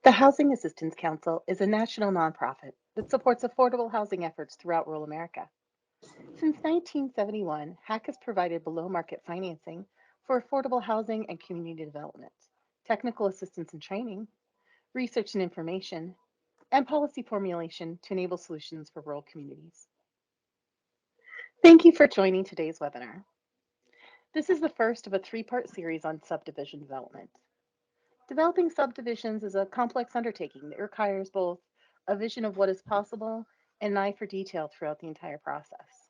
The Housing Assistance Council is a national nonprofit that supports affordable housing efforts throughout rural America. Since 1971, HAC has provided below market financing for affordable housing and community development, technical assistance and training, research and information, and policy formulation to enable solutions for rural communities. Thank you for joining today's webinar. This is the first of a three-part series on subdivision development. Developing subdivisions is a complex undertaking that requires both a vision of what is possible and an eye for detail throughout the entire process.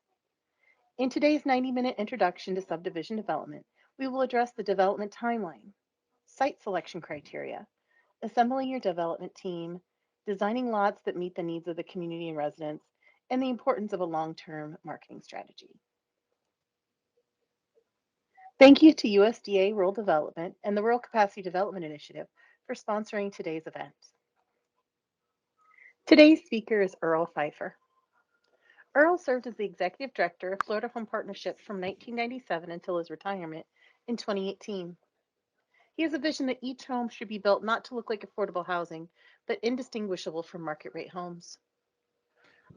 In today's 90-minute introduction to subdivision development, we will address the development timeline, site selection criteria, assembling your development team, designing lots that meet the needs of the community and residents, and the importance of a long-term marketing strategy. Thank you to USDA Rural Development and the Rural Capacity Development Initiative for sponsoring today's event. Today's speaker is Earl Pfeiffer. Earl served as the Executive Director of Florida Home Partnership from 1997 until his retirement in 2018. He has a vision that each home should be built not to look like affordable housing, but indistinguishable from market rate homes.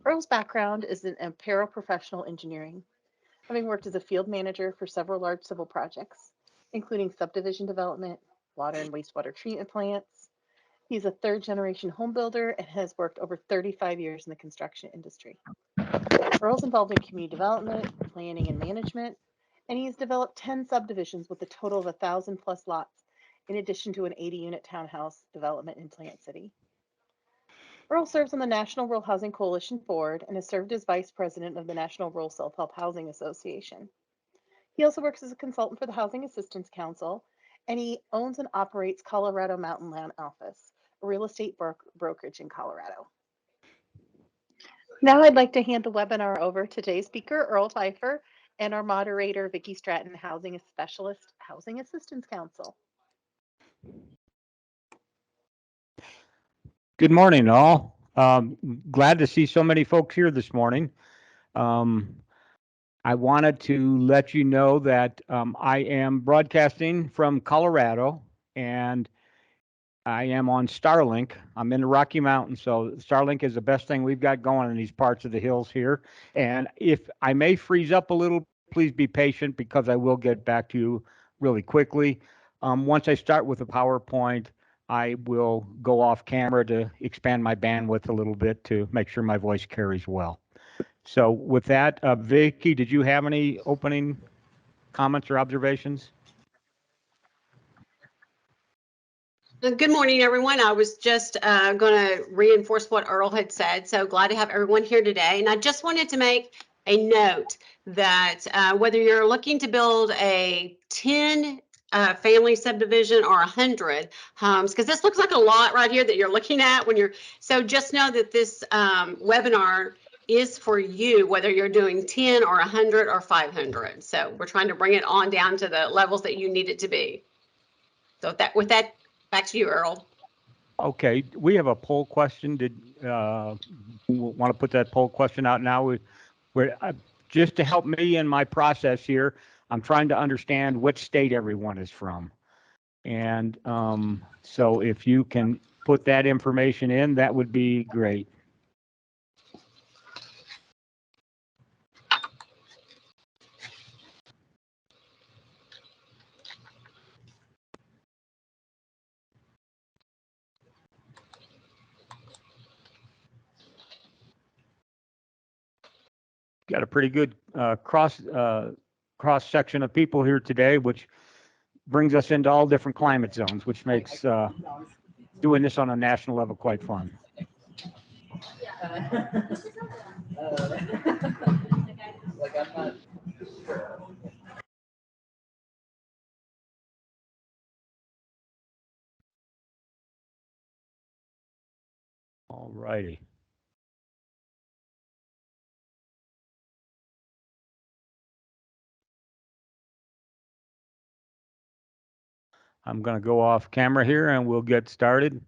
Earl's background is in paraprofessional engineering, having worked as a field manager for several large civil projects, including subdivision development, water and wastewater treatment plants. He's a third-generation home builder and has worked over 35 years in the construction industry. Earl's involved in community development, planning, and management, and he has developed 10 subdivisions with a total of 1,000 plus lots, in addition to an 80-unit townhouse development in Plant City. Earl serves on the National Rural Housing Coalition Board and has served as Vice President of the National Rural Self-Help Housing Association. He also works as a consultant for the Housing Assistance Council, and he owns and operates Colorado Mountain Land Office, a real estate brokerage in Colorado. Now I'd like to hand the webinar over to today's speaker, Earl Pfeiffer, and our moderator, Vicki Stratton, Housing Specialist, Housing Assistance Council. Good morning, all. Glad to see so many folks here this morning. I wanted to let you know that I am broadcasting from Colorado, and I am on Starlink. I'm in the Rocky Mountains, so Starlink is the best thing we've got going in these parts of the hills here. And if I may freeze up a little, please be patient because I will get back to you really quickly. Once I start with a PowerPoint, I will go off camera to expand my bandwidth a little bit to make sure my voice carries well. So with that, Vicki, did you have any opening comments or observations? Good morning, everyone. I was just going to reinforce what Earl had said. So glad to have everyone here today. And I just wanted to make a note that whether you're looking to build a 10 family subdivision or 100 homes, because this looks like a lot right here that you're looking at when you're, so just know that this webinar is for you, whether you're doing 10 or 100 or 500. So we're trying to bring it on down to the levels that you need it to be. So with that, back to you, Earl. Okay, we have a poll question. Did want to put that poll question out now? We're just to help me in my process here. I'm trying to understand which state everyone is from, and so if you can put that information in, that would be great. Got a pretty good cross section of people here today, which brings us into all different climate zones, which makes doing this on a national level quite fun. All righty. I'm going to go off camera here and we'll get started.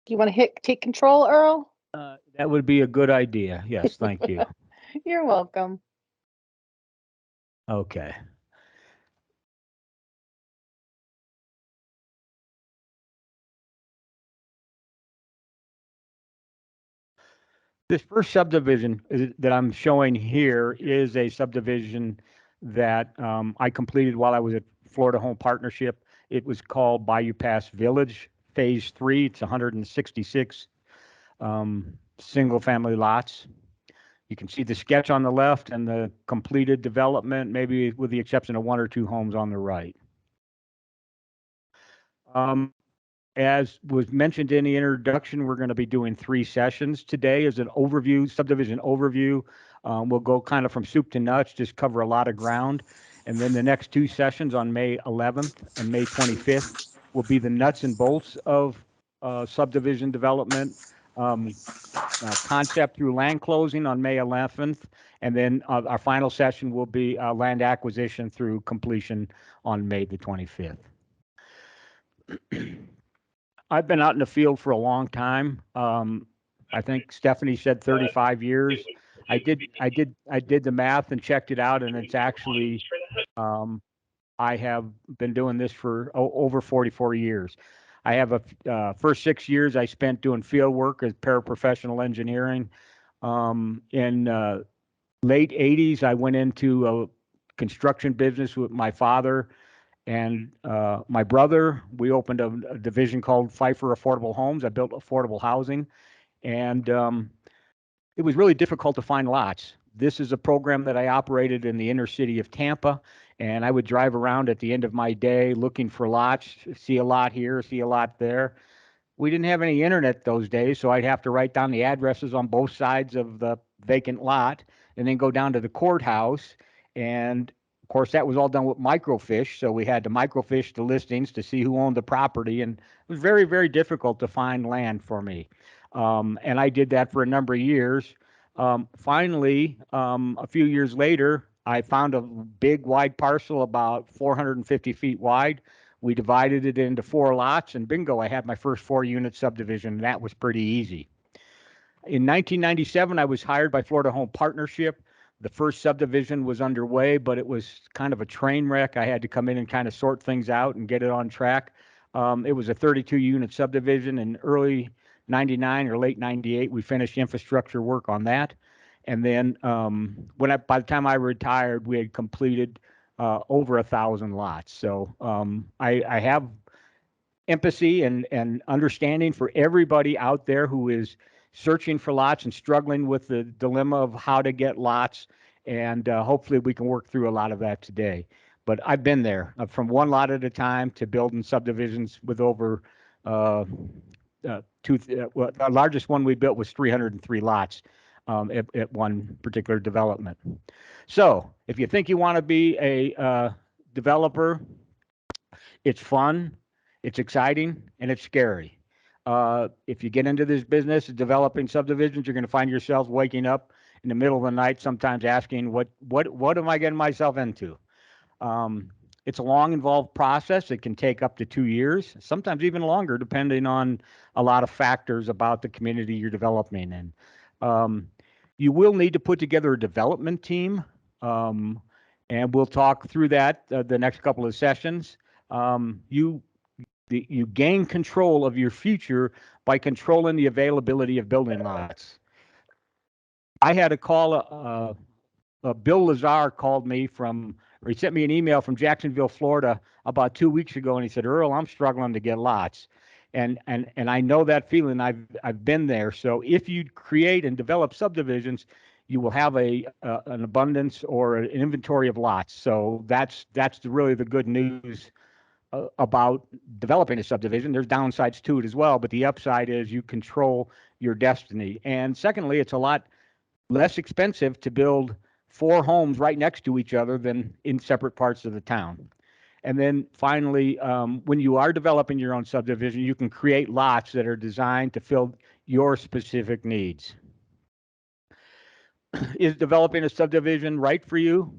Do you want to take control, Earl? That would be a good idea. Yes, thank you. You're welcome. Okay. This first subdivision that I'm showing here is a subdivision that I completed while I was at Florida Home Partnership. It was called Bayou Pass Village, Phase 3. It's 166 single-family lots. You can see the sketch on the left and the completed development, maybe with the exception of 1 or 2 homes on the right. As was mentioned in the introduction, we're going to be doing 3 sessions today as an overview, subdivision overview. We'll go kind of from soup to nuts, just cover a lot of ground. And then the next 2 sessions on May 11th and May 25th will be the nuts and bolts of subdivision development, concept through land closing on May 11th. And then our final session will be land acquisition through completion on May the 25th. I've been out in the field for a long time. I think Stephanie said 35 years. I did the math and checked it out, and it's actually I have been doing this for over 44 years. I have first 6 years I spent doing field work as paraprofessional engineering. In late 80s, I went into a construction business with my father and my brother. We opened a division called Pfeiffer Affordable Homes. I built affordable housing, and it was really difficult to find lots. This is a program that I operated in the inner city of Tampa, and I would drive around at the end of my day looking for lots, see a lot here, see a lot there. We didn't have any internet those days, so I'd have to write down the addresses on both sides of the vacant lot and then go down to the courthouse. And of course, that was all done with microfiche. So we had to microfiche the listings to see who owned the property. And it was very, very difficult to find land for me. And I did that for a number of years. Finally, a few years later, I found a big, wide parcel about 450 feet wide. We divided it into 4 lots, and bingo, I had my first 4-unit subdivision. That was pretty easy. In 1997, I was hired by Florida Home Partnership. The first subdivision was underway, but it was kind of a train wreck. I had to come in and kind of sort things out and get it on track. It was a 32-unit subdivision. In early 99 or late 98, we finished infrastructure work on that. And then by the time I retired, we had completed over 1,000 lots. So I have empathy and understanding for everybody out there who is searching for lots and struggling with the dilemma of how to get lots. And hopefully we can work through a lot of that today. But I've been there from 1 lot at a time to building subdivisions with over the largest one we built was 303 lots at one particular development. So if you think you want to be a developer, it's fun, it's exciting, and it's scary. If you get into this business of developing subdivisions, you're going to find yourself waking up in the middle of the night, sometimes asking, what am I getting myself into? It's a long, involved process. It can take up to 2 years, sometimes even longer, depending on a lot of factors about the community you're developing in. You will need to put together a development team, and we'll talk through that the next couple of sessions. You gain control of your future by controlling the availability of building lots. I had a call, Bill Lazar called me or he sent me an email from Jacksonville, Florida about 2 weeks ago, and he said, Earl, I'm struggling to get lots. And I know that feeling. I've been there. So if you create and develop subdivisions, you will have an abundance or an inventory of lots. So that's really the good news about developing a subdivision. There's downsides to it as well, but the upside is you control your destiny. And secondly, it's a lot less expensive to build 4 homes right next to each other than in separate parts of the town. And then finally, when you are developing your own subdivision, you can create lots that are designed to fill your specific needs. Is developing a subdivision right for you?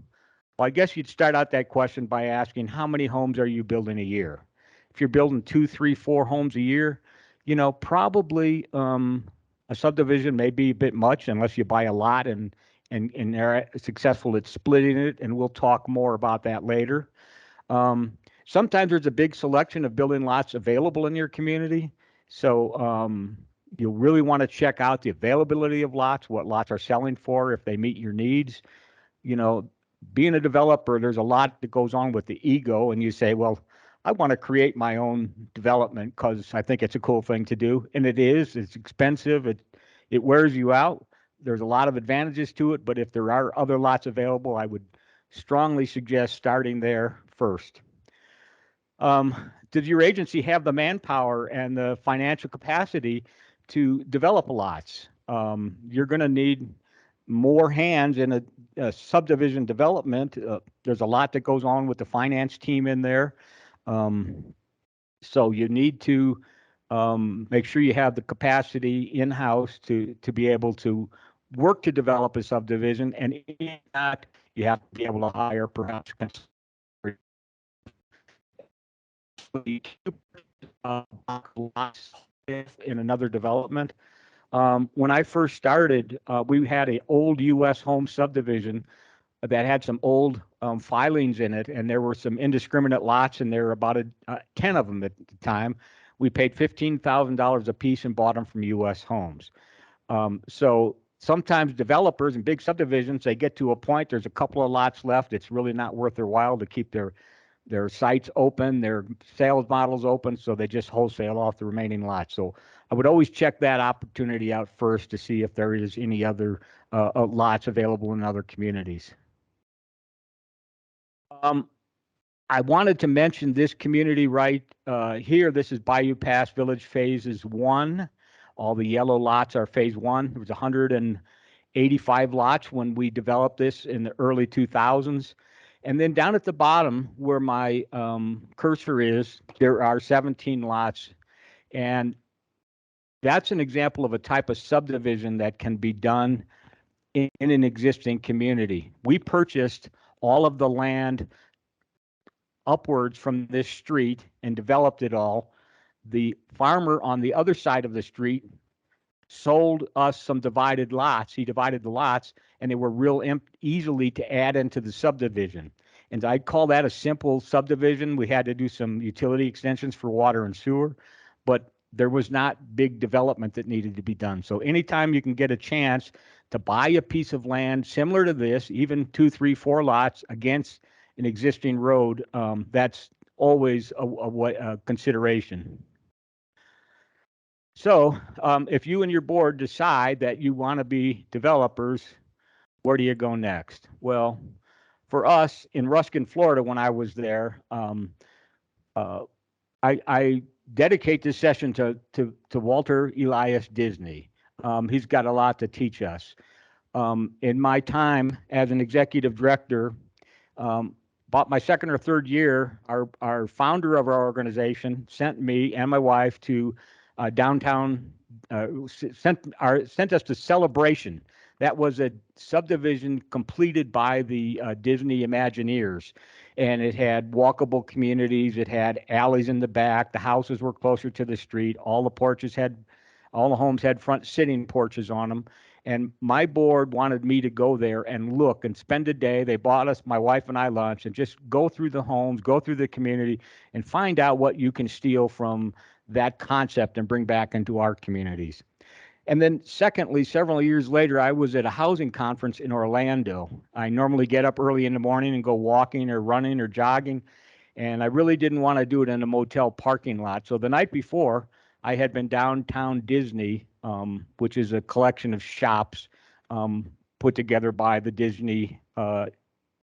Well, I guess you'd start out that question by asking, how many homes are you building a year? If you're building 2, 3, 4 homes a year, probably a subdivision may be a bit much unless you buy a lot and they're successful at splitting it, and we'll talk more about that later. Sometimes there's a big selection of building lots available in your community. So You'll really want to check out the availability of lots, what lots are selling for, if they meet your needs. You know, being a developer, there's a lot that goes on with the ego, and you say, well, I want to create my own development because I think it's a cool thing to do. And it is, it's expensive, it wears you out. There's a lot of advantages to it, but if there are other lots available, I would strongly suggest starting there first. Does your agency have the manpower and the financial capacity to develop lots? You're going to need more hands in a subdivision development. There's a lot that goes on with the finance team in there. So you need to make sure you have the capacity in-house to be able to work to develop a subdivision. And in that, you have to be able to hire perhaps lots in another development. When I first started, we had an old U.S. home subdivision that had some old filings in it, and there were some indiscriminate lots, and there were about 10 of them at the time. We paid $15,000 a piece and bought them from U.S. Homes. So sometimes developers and big subdivisions, they get to a point, there's a couple of lots left, it's really not worth their while to keep their sites open, their sales models open, so they just wholesale off the remaining lots. So I would always check that opportunity out first to see if there is any other lots available in other communities. I wanted to mention this community right here. This is Bayou Pass Village Phases 1. All the yellow lots are Phase 1. There was 185 lots when we developed this in the early 2000s. And then down at the bottom where my cursor is, there are 17 lots. And that's an example of a type of subdivision that can be done in an existing community. We purchased all of the land upwards from this street and developed it all. The farmer on the other side of the street sold us some divided lots. He divided the lots, and they were real easily to add into the subdivision. And I'd call that a simple subdivision. We had to do some utility extensions for water and sewer, but there was not big development that needed to be done. So anytime you can get a chance to buy a piece of land similar to this, even 2, 3, 4 lots against an existing road, that's always a consideration. So if you and your board decide that you want to be developers, where do you go next? Well, for us in Ruskin, Florida, when I was there, I dedicate this session to Walter Elias Disney. He's got a lot to teach us. In my time as an executive director, about my second or third year, our founder of our organization sent me and my wife to downtown, sent us to Celebration. That was a subdivision completed by the Disney Imagineers. And it had walkable communities. It had alleys in the back. The houses were closer to the street. All the homes had front sitting porches on them. And my board wanted me to go there and look and spend a day. They bought us, my wife and I, lunch and just go through the homes, go through the community, and find out what you can steal from that concept and bring back into our communities. And then secondly, several years later, I was at a housing conference in Orlando. I normally get up early in the morning and go walking or running or jogging, and I really didn't want to do it in a motel parking lot. So the night before, I had been downtown Disney, which is a collection of shops put together by the Disney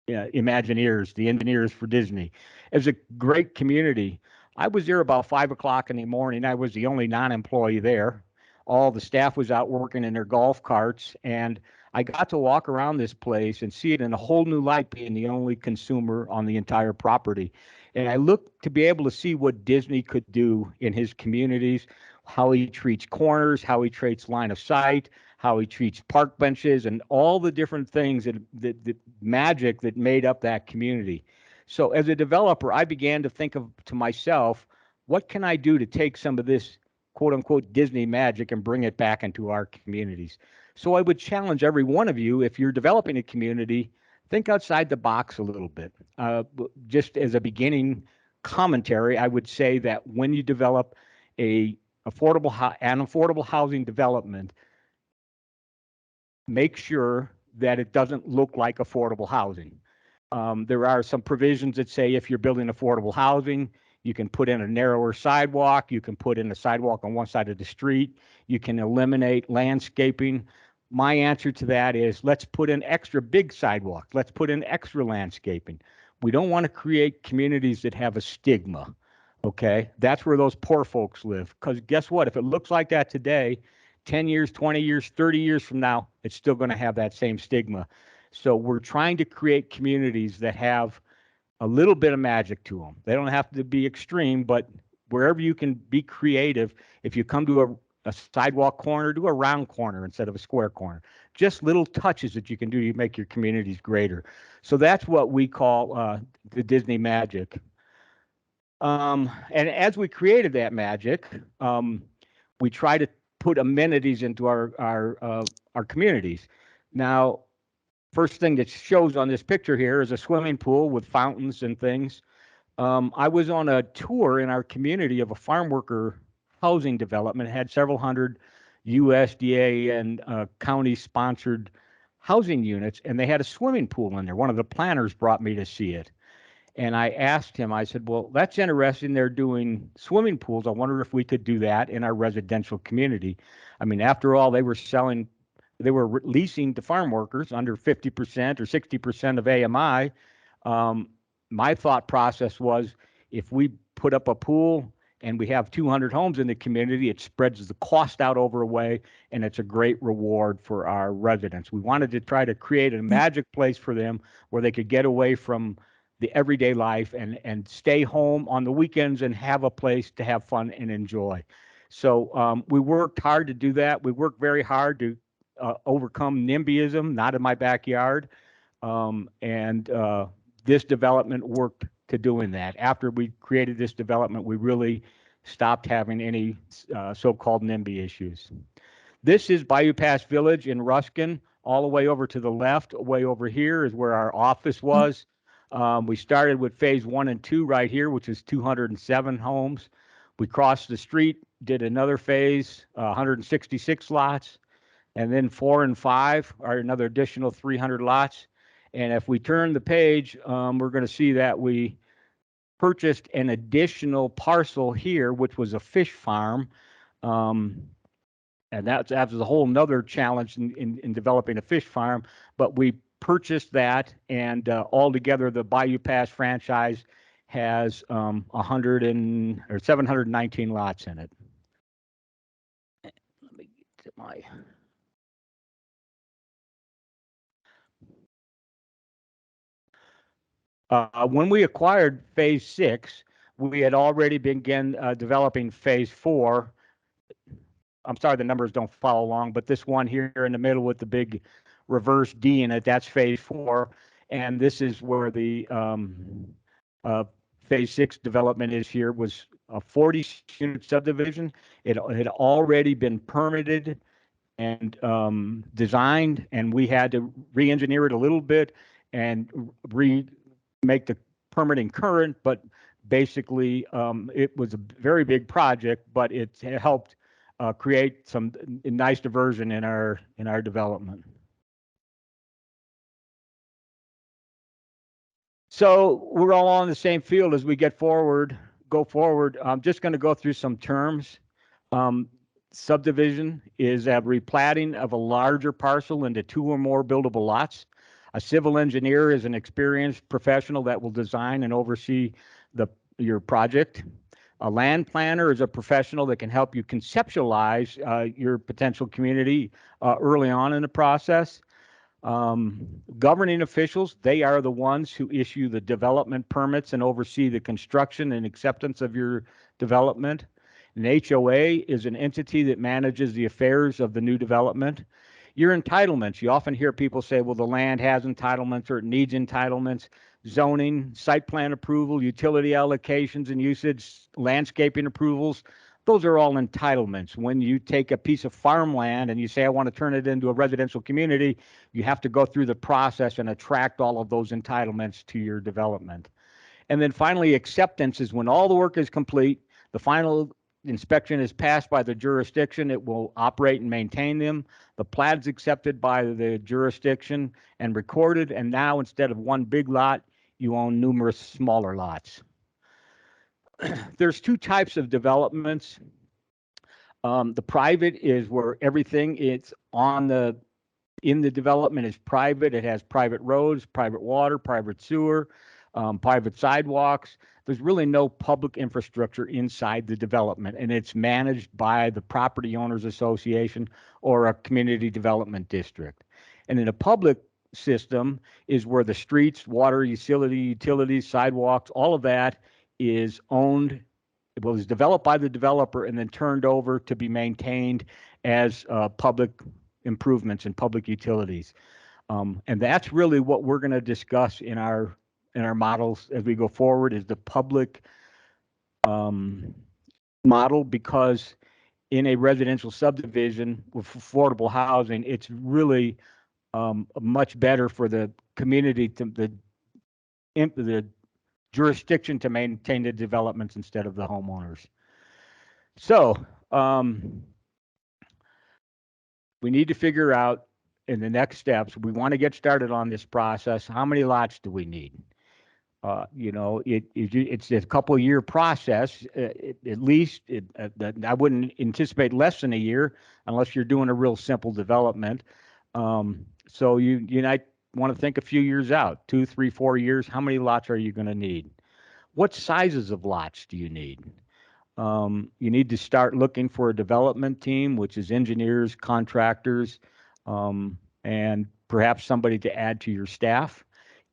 Imagineers, the engineers for Disney. It was a great community. I was there about 5 o'clock in the morning. I was the only non-employee there. All the staff was out working in their golf carts, and I got to walk around this place and see it in a whole new light, being the only consumer on the entire property. And I looked to be able to see what Disney could do in his communities, how he treats corners, how he treats line of sight, how he treats park benches, and all the different things that magic that made up that community. So as a developer, I began to think to myself, what can I do to take some of this quote unquote Disney magic and bring it back into our communities? So I would challenge every one of you, if you're developing a community, think outside the box a little bit. Just as a beginning commentary, I would say that when you develop a affordable housing development, make sure that it doesn't look like affordable housing. There are some provisions that say if you're building affordable housing, you can put in a narrower sidewalk, you can put in a sidewalk on one side of the street, you can eliminate landscaping. My answer to that is let's put in extra big sidewalks, let's put in extra landscaping. We don't want to create communities that have a stigma. Okay, that's where those poor folks live. Because guess what? If it looks like that today, 10 years, 20 years, 30 years from now, it's still going to have that same stigma. So we're trying to create communities that have a little bit of magic to them. They don't have to be extreme, but wherever you can be creative, if you come to a sidewalk corner, do a round corner instead of a square corner. Just little touches that you can do to make your communities greater. So that's what we call the Disney magic. And as we created that magic, we try to put amenities into our communities. Now, first thing that shows on this picture here is a swimming pool with fountains and things. I was on a tour in our community of a farm worker housing development. It had several hundred USDA and county-sponsored housing units, and they had a swimming pool in there. One of the planners brought me to see it. And I asked him, I said, well, that's interesting. They're doing swimming pools. I wonder if we could do that in our residential community. I mean, after all, they were leasing to farm workers under 50% or 60% of AMI. My thought process was if we put up a pool and we have 200 homes in the community, it spreads the cost out over a way, and it's a great reward for our residents. We wanted to try to create a magic place for them where they could get away from the everyday life and stay home on the weekends and have a place to have fun and enjoy. So we worked hard to do that. We worked very hard to overcome NIMBYism, not in my backyard. This development worked to doing that. After we created this development, we really stopped having any so-called NIMBY issues. This is Bayou Pass Village in Ruskin. All the way over to the left, way over here is where our office was. We started with phase 1 and 2 right here, which is 207 homes. We crossed the street, did another phase, 166 lots. And then 4 and 5 are another additional 300 lots. And if we turn the page, we're going to see that we purchased an additional parcel here, which was a fish farm. And that's a whole nother challenge in developing a fish farm. But we purchased that, and altogether the Bayou Pass franchise has 719 lots in it. Let me get my. When we acquired phase 6, we had already begun developing phase 4. I'm sorry, the numbers don't follow along, but this one here in the middle with the big reverse D in it, that's phase 4. And this is where the phase 6 development is here, was a 40-unit subdivision. It had already been permitted and designed, and we had to re-engineer it a little bit and make the permitting current, but basically it was a very big project, but it helped create some nice diversion in our development. So we're all on the same field as we go forward. I'm just going to go through some terms. Subdivision is a replatting of a larger parcel into 2 or more buildable lots. A civil engineer is an experienced professional that will design and oversee your project. A land planner is a professional that can help you conceptualize your potential community early on in the process. Governing officials, they are the ones who issue the development permits and oversee the construction and acceptance of your development. An HOA is an entity that manages the affairs of the new development. Your entitlements, you often hear people say, well, the land has entitlements or it needs entitlements. Zoning, site plan approval, utility allocations and usage, landscaping approvals, those are all entitlements. When you take a piece of farmland and you say, I want to turn it into a residential community, you have to go through the process and attract all of those entitlements to your development. And then finally, acceptance is when all the work is complete, the final inspection is passed by the jurisdiction, it will operate and maintain them. The plat is accepted by the jurisdiction and recorded, and now instead of one big lot, you own numerous smaller lots. There's two types of developments. The private is where everything is in the development is private. It has private roads, private water, private sewer, private sidewalks. There's really no public infrastructure inside the development, and it's managed by the property owners association or a community development district. And in a public system is where the streets, water, utilities, sidewalks, all of that is owned. It was developed by the developer and then turned over to be maintained as public improvements and public utilities. And that's really what we're going to discuss in our models as we go forward, is the public model, because in a residential subdivision with affordable housing, it's really much better for the community, the jurisdiction to maintain the developments instead of the homeowners. So we need to figure out in the next steps, we want to get started on this process. How many lots do we need? It's a couple year process, at least. I wouldn't anticipate less than a year unless you're doing a real simple development. So you might want to think a few years out, 2, 3, 4 years. How many lots are you going to need? What sizes of lots do you need? You need to start looking for a development team, which is engineers, contractors, and perhaps somebody to add to your staff.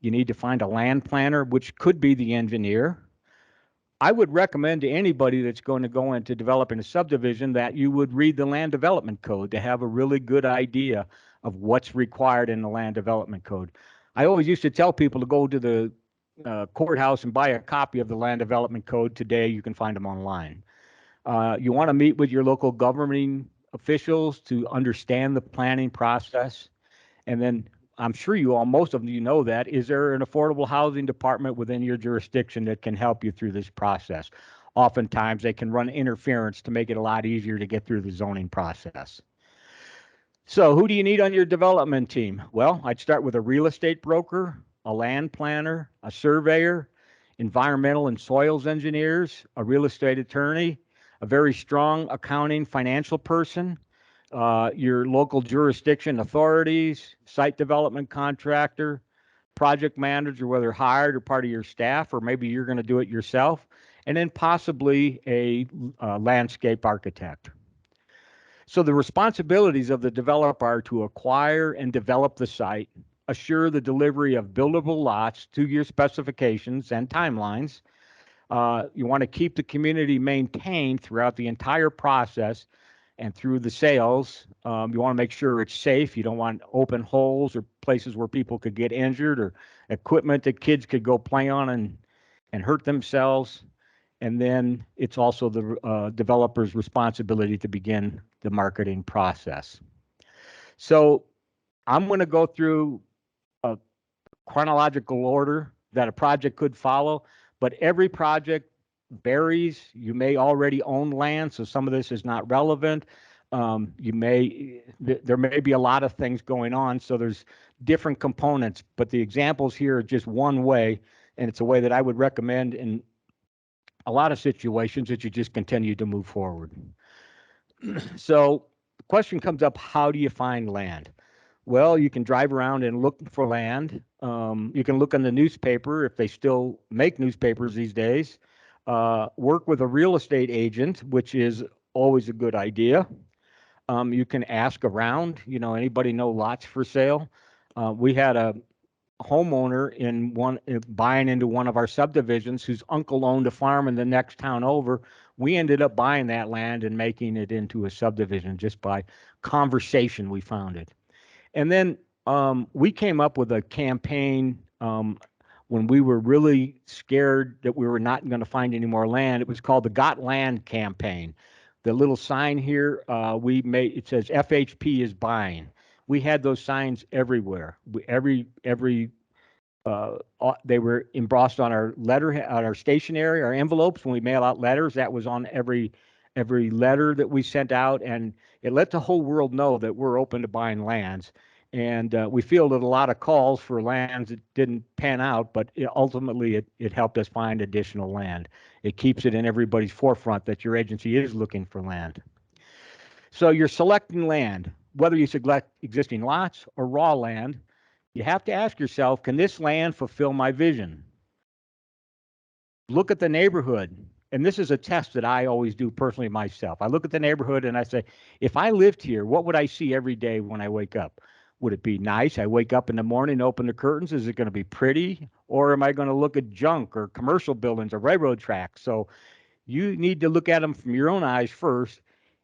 You need to find a land planner, which could be the engineer. I would recommend to anybody that's going to go into developing a subdivision that you would read the land development code to have a really good idea of what's required in the land development code. I always used to tell people to go to the courthouse and buy a copy of the land development code. Today, you can find them online. You want to meet with your local governing officials to understand the planning process. And then I'm sure most of you know that. Is there an affordable housing department within your jurisdiction that can help you through this process? Oftentimes, they can run interference to make it a lot easier to get through the zoning process. So who do you need on your development team? Well, I'd start with a real estate broker, a land planner, a surveyor, environmental and soils engineers, a real estate attorney, a very strong accounting financial person, your local jurisdiction authorities, site development contractor, project manager, whether hired or part of your staff, or maybe you're going to do it yourself, and then possibly a landscape architect. So the responsibilities of the developer are to acquire and develop the site, assure the delivery of buildable lots to your specifications and timelines. You want to keep the community maintained throughout the entire process and through the sales. You want to make sure it's safe. You don't want open holes or places where people could get injured, or equipment that kids could go play on and hurt themselves. And then it's also the developer's responsibility to begin the marketing process. So I'm going to go through a chronological order that a project could follow, but every project varies. You may already own land, so some of this is not relevant. There may be a lot of things going on, so there's different components, but the examples here are just one way, and it's a way that I would recommend in a lot of situations that you just continue to move forward. So the question comes up, how do you find land? Well, you can drive around and look for land. You can look in the newspaper if they still make newspapers these days. Work with a real estate agent, which is always a good idea. You can ask around, anybody know lots for sale? We had a homeowner buying into one of our subdivisions whose uncle owned a farm in the next town over. We ended up buying that land and making it into a subdivision just by conversation. We found it. And then we came up with a campaign when we were really scared that we were not going to find any more land. It was called the Got Land campaign. The little sign here it says FHP is buying. We had those signs everywhere. They were embossed on our stationery, our envelopes when we mail out letters. That was on every every letter that we sent out, and it let the whole world know that we're open to buying lands. And we fielded a lot of calls for lands that didn't pan out, but ultimately it helped us find additional land. It keeps it in everybody's forefront that your agency is looking for land. So you're selecting land, whether you select existing lots or raw land, you have to ask yourself, can this land fulfill my vision? Look at the neighborhood. And this is a test that I always do personally myself. I look at the neighborhood and I say, if I lived here, what would I see every day when I wake up? Would it be nice? I wake up in the morning, open the curtains. Is it going to be pretty? Or am I going to look at junk or commercial buildings or railroad tracks? So you need to look at them from your own eyes first.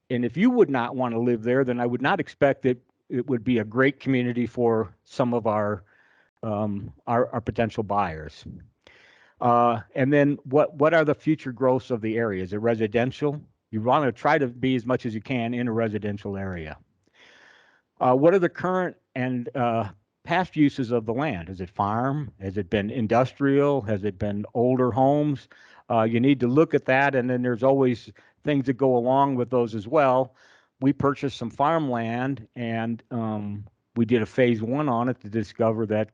And if you would not want to live there, then I would not expect that it would be a great community for some of our potential buyers. And then what are the future growths of the area? Is it residential? You want to try to be as much as you can in a residential area. What are the current and past uses of the land? Is it farm? Has it been industrial? Has it been older homes? You need to look at that, and then there's always things that go along with those as well. We purchased some farmland, and we did a phase 1 on it to discover that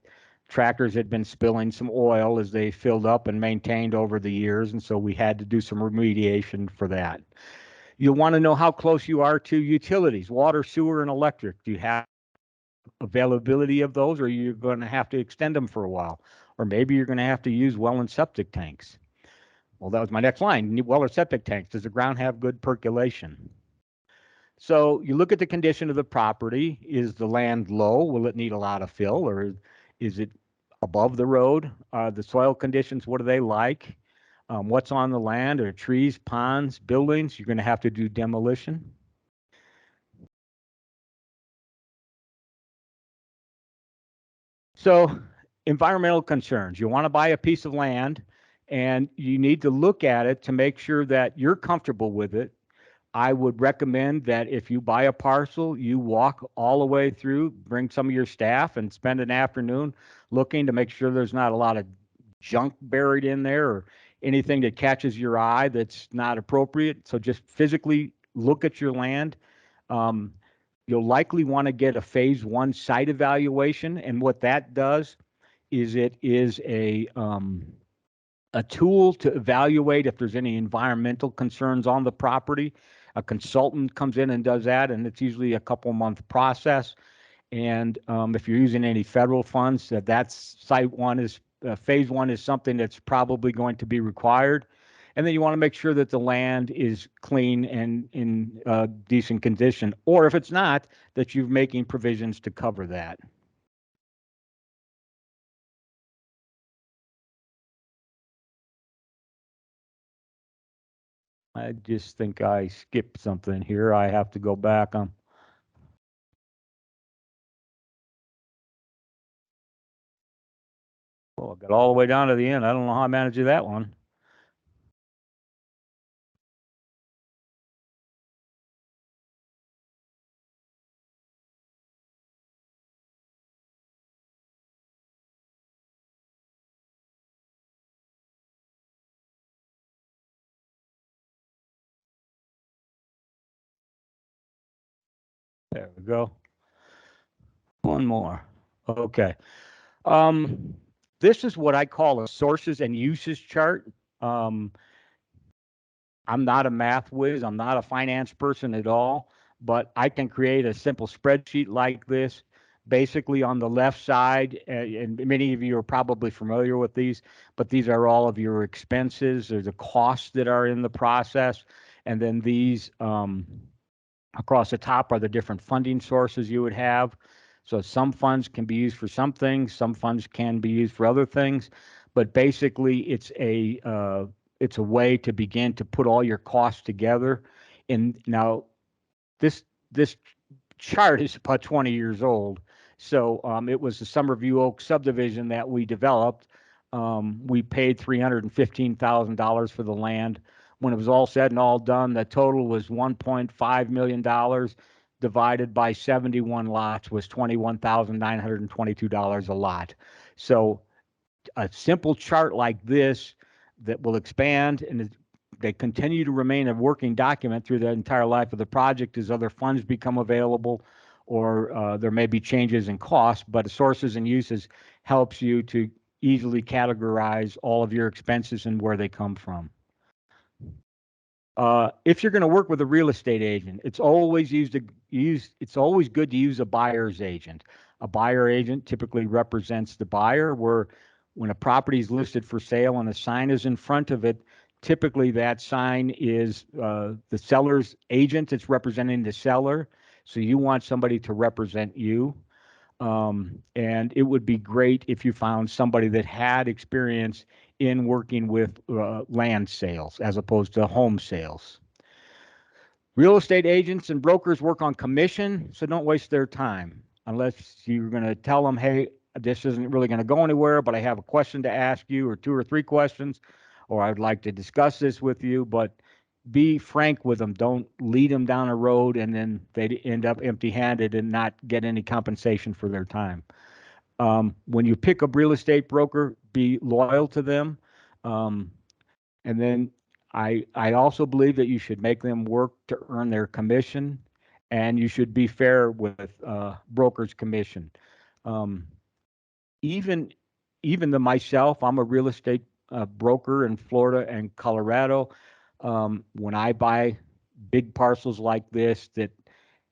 tractors had been spilling some oil as they filled up and maintained over the years, and so we had to do some remediation for that. You'll want to know how close you are to utilities, water, sewer, and electric. Do you have availability of those, or you're going to have to extend them for a while? Or maybe you're going to have to use well and septic tanks. Well, that was my next line. Well or septic tanks. Does the ground have good percolation? So you look at the condition of the property. Is the land low? Will it need a lot of fill, or is it above the road? The soil conditions, what are they like? What's on the land? Are trees, ponds, buildings? You're going to have to do demolition. So environmental concerns. You want to buy a piece of land, and you need to look at it to make sure that you're comfortable with it. I would recommend that if you buy a parcel, you walk all the way through, bring some of your staff, and spend an afternoon looking to make sure there's not a lot of junk buried in there or anything that catches your eye that's not appropriate. So just physically look at your land. You'll likely want to get a phase 1 site evaluation, and what that does is it is a tool to evaluate if there's any environmental concerns on the property. A consultant comes in and does that, and it's usually a couple-month process. And if you're using any federal funds, that's site 1 is phase 1 is something that's probably going to be required. And then you want to make sure that the land is clean and in decent condition, or if it's not, that you're making provisions to cover that. I just think I skipped something here. I have to go back. Oh, I got all the way down to the end. I don't know how I managed that one. There we go. One more. Okay. This is what I call a sources and uses chart. I'm not a math whiz. I'm not a finance person at all, but I can create a simple spreadsheet like this. Basically, on the left side, and many of you are probably familiar with these, but these are all of your expenses. There's the costs that are in the process. And then these across the top are the different funding sources you would have. So some funds can be used for some things, some funds can be used for other things, but basically it's a way to begin to put all your costs together. And now this chart is about 20 years old. So it was the Summerview Oak subdivision that we developed. We paid $315,000 for the land. When it was all said and all done, the total was $1.5 million divided by 71 lots was $21,922 a lot. So a simple chart like this that will expand and they continue to remain a working document through the entire life of the project as other funds become available, or there may be changes in cost, but sources and uses helps you to easily categorize all of your expenses and where they come from. If you're going to work with a real estate agent, it's always it's always good to use a buyer's agent. A buyer agent typically represents the buyer, where when a property is listed for sale and a sign is in front of it, typically that sign is the seller's agent. It's representing the seller. So you want somebody to represent you. And it would be great if you found somebody that had experience in working with land sales as opposed to home sales. Real estate agents and brokers work on commission, so don't waste their time unless you're going to tell them, hey, this isn't really going to go anywhere, but I have a question to ask you, or 2 or 3 questions, or I'd like to discuss this with you. But be frank with them. Don't lead them down a road and then they end up empty-handed and not get any compensation for their time. When you pick a real estate broker, be loyal to them. And then I also believe that you should make them work to earn their commission, and you should be fair with brokers' commission. Even myself, I'm a real estate broker in Florida and Colorado. When I buy big parcels like this that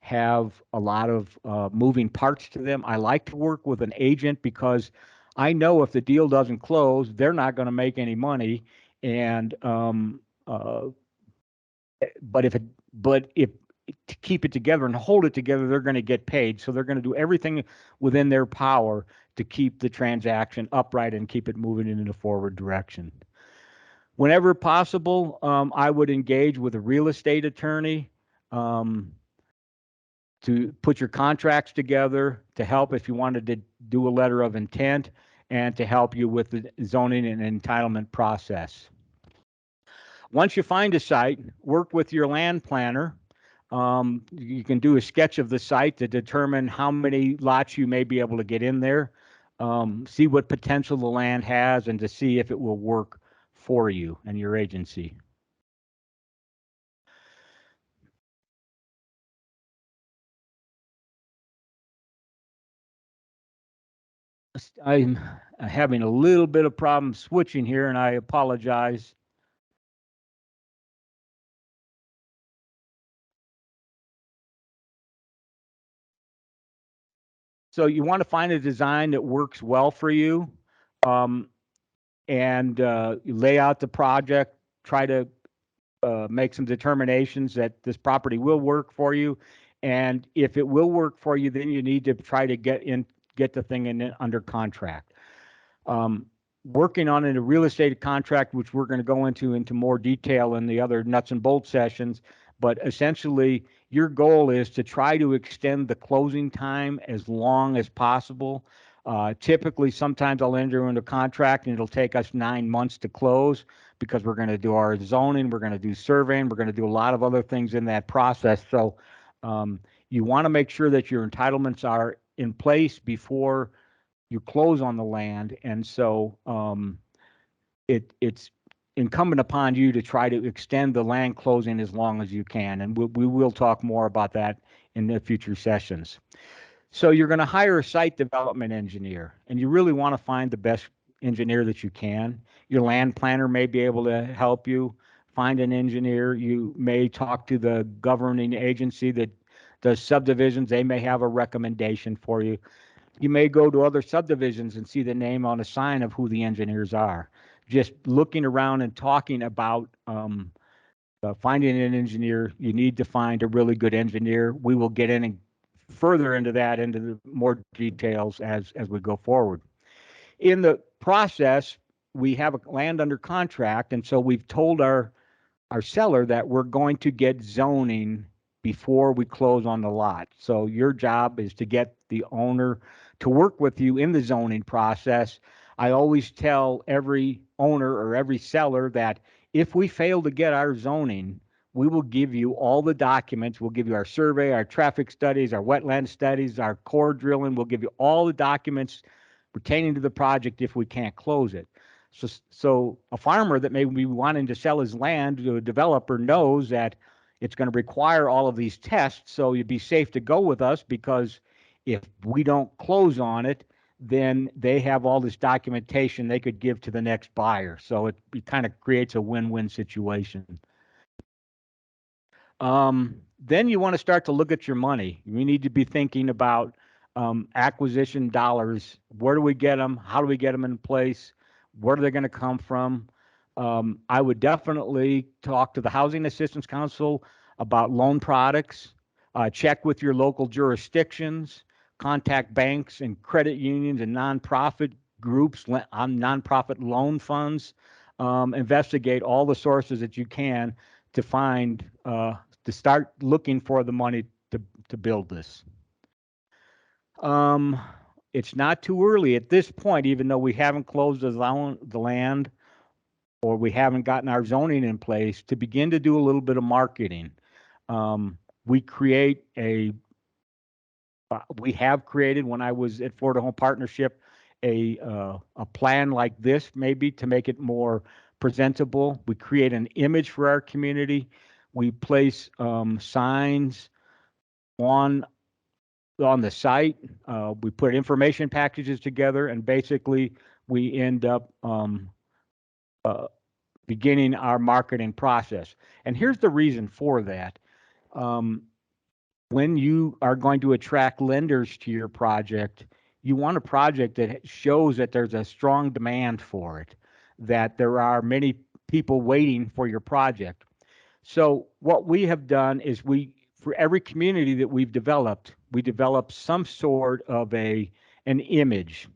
have a lot of moving parts to them, I like to work with an agent, because I know if the deal doesn't close, they're not going to make any money. And but if to keep it together and hold it together, they're going to get paid. So they're going to do everything within their power to keep the transaction upright and keep it moving in a forward direction. Whenever possible, I would engage with a real estate attorney to put your contracts together, to help if you wanted to do a letter of intent, and to help you with the zoning and entitlement process. Once you find a site, work with your land planner. You can do a sketch of the site to determine how many lots you may be able to get in there, see what potential the land has, and to see if it will work for you and your agency. I'm having a little bit of problem switching here, and I apologize. So you want to find a design that works well for you, and you lay out the project, try to make some determinations that this property will work for you. And if it will work for you, then you need to try to get the thing under contract. Working on a real estate contract, which we're going to go into more detail in the other nuts and bolts sessions, but essentially your goal is to try to extend the closing time as long as possible. Typically, sometimes I'll enter into a contract and it'll take us 9 months to close, because we're going to do our zoning, we're going to do surveying, we're going to do a lot of other things in that process. So you want to make sure that your entitlements are in place before you close on the land. And so it's incumbent upon you to try to extend the land closing as long as you can. And we will talk more about that in the future sessions. So you're going to hire a site development engineer, and you really want to find the best engineer that you can. Your land planner may be able to help you find an engineer. You may talk to the governing agency that does subdivisions. They may have a recommendation for you. You may go to other subdivisions and see the name on a sign of who the engineers are. Just looking around and talking about finding an engineer, you need to find a really good engineer. We will get in and further into that, into the more details as we go forward. In the process, we have a land under contract, and so we've told our seller that we're going to get zoning before we close on the lot. So your job is to get the owner to work with you in the zoning process. I always tell every owner or every seller that if we fail to get our zoning, we will give you all the documents. We'll give you our survey, our traffic studies, our wetland studies, our core drilling. We'll give you all the documents pertaining to the project if we can't close it. So a farmer that may be wanting to sell his land to a developer knows that it's going to require all of these tests. So you'd be safe to go with us because if we don't close on it, then they have all this documentation they could give to the next buyer. So it kind of creates a win-win situation. Then you want to start to look at your money. You need to be thinking about acquisition dollars. Where do we get them? How do we get them in place? Where are they going to come from? I would definitely talk to the Housing Assistance Council about loan products. Check with your local jurisdictions. Contact banks and credit unions and nonprofit groups on nonprofit loan funds. Investigate all the sources that you can to find to start looking for the money to build this. It's not too early at this point, even though we haven't closed the land or we haven't gotten our zoning in place, to begin to do a little bit of marketing. We have created, when I was at Florida Home Partnership, a plan like this, maybe to make it more presentable. We create an image for our community. We place signs on the site. We put information packages together, and basically we end up beginning our marketing process. And here's the reason for that. When you are going to attract lenders to your project, you want a project that shows that there's a strong demand for it, that there are many people waiting for your project. So what we have done is for every community that we've developed, we develop some sort of an image.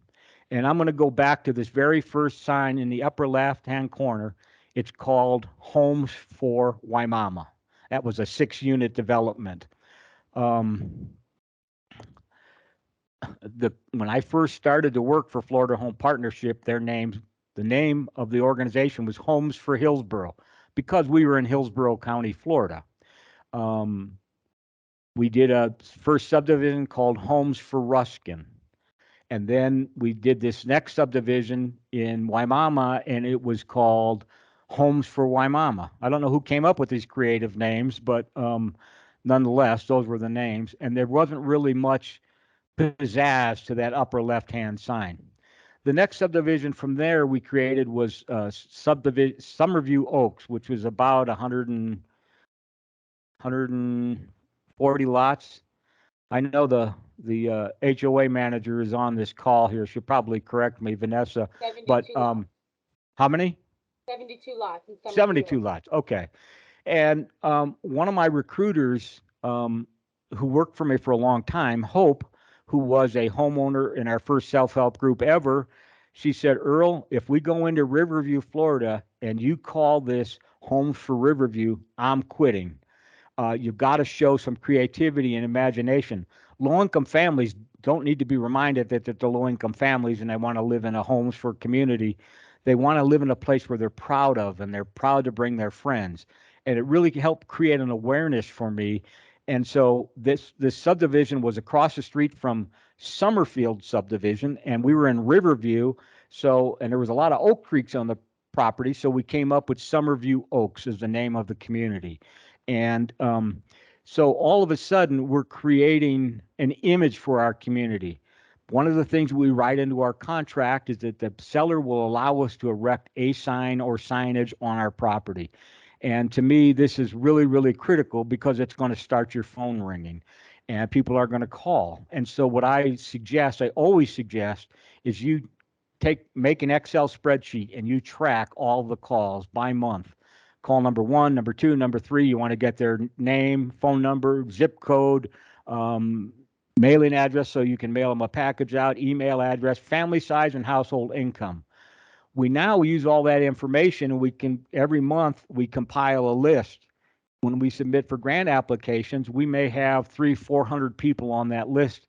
And I'm going to go back to this very first sign in the upper left-hand corner. It's called Homes for Waimama. That was a 6-unit development. When I first started to work for Florida Home Partnership, the name of the organization was Homes for Hillsborough, because we were in Hillsborough County, Florida. We did a first subdivision called Homes for Ruskin. And then we did this next subdivision in Waimama, and it was called Homes for Waimama. I don't know who came up with these creative names, but nonetheless, those were the names. And there wasn't really much pizzazz to that upper left-hand sign. The next subdivision from there we created was Summerview Oaks, which was about 140 lots. I know the HOA manager is on this call here. She'll probably correct me, Vanessa. But how many? 72 lots. 72 lots. Okay. And one of my recruiters who worked for me for a long time, Hope, who was a homeowner in our first self-help group ever, she said, Earl, if we go into Riverview, Florida, and you call this Homes for Riverview, I'm quitting. You've got to show some creativity and imagination. Low-income families don't need to be reminded that they're low-income families and they want to live in a homes for community. They want to live in a place where they're proud of, and they're proud to bring their friends. And it really helped create an awareness for me. And so this subdivision was across the street from Summerfield subdivision, and we were in Riverview. And there was a lot of oak creeks on the property, so we came up with Summerview Oaks as the name of the community. And so all of a sudden, we're creating an image for our community. One of the things we write into our contract is that the seller will allow us to erect a sign or signage on our property. And to me, this is really, really critical because it's going to start your phone ringing and people are going to call. And so what I always suggest, is you make an Excel spreadsheet and you track all the calls by month. Call number 1, number 2, number 3. You want to get their name, phone number, zip code, mailing address so you can mail them a package out, email address, family size, and household income. We now use all that information, and every month we compile a list. When we submit for grant applications, we may have 300-400 people on that list.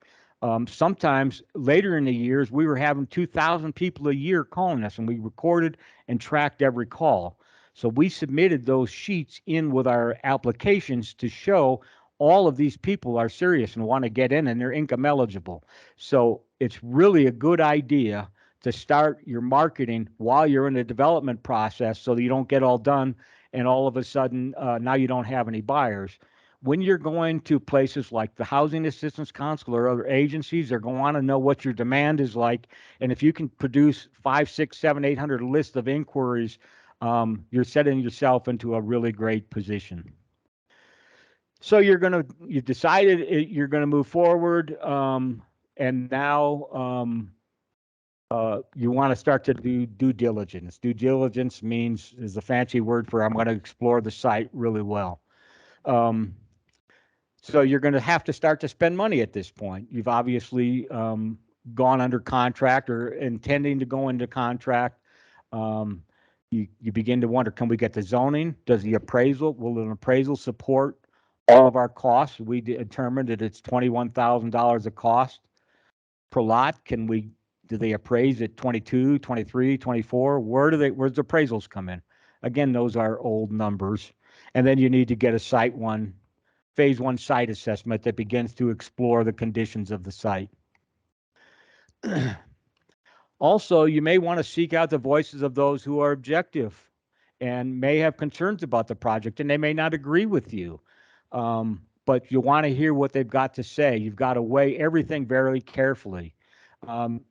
Sometimes later in the years, we were having 2,000 people a year calling us, and we recorded and tracked every call. So we submitted those sheets in with our applications to show all of these people are serious and want to get in and they're income eligible. So it's really a good idea to start your marketing while you're in the development process so that you don't get all done and all of a sudden now you don't have any buyers. When you're going to places like the Housing Assistance Council or other agencies, they're going to want to know what your demand is like. And if you can produce 5, 6, 7, 800 lists of inquiries, you're setting yourself into a really great position. So you decided you're going to move forward, and now you want to start to do due diligence. Due diligence is a fancy word for I'm going to explore the site really well. So you're going to have to start to spend money at this point. You've obviously gone under contract or intending to go into contract. You begin to wonder, can we get the zoning? Will an appraisal support all of our costs? We determined that it's $21,000 a cost per lot. Do they appraise at 22, 23, 24? Where's the appraisals come in? Again, those are old numbers. And then you need to get a phase 1 site assessment that begins to explore the conditions of the site. Also, you may want to seek out the voices of those who are objective and may have concerns about the project, and they may not agree with you. But you want to hear what they've got to say. You've got to weigh everything very carefully.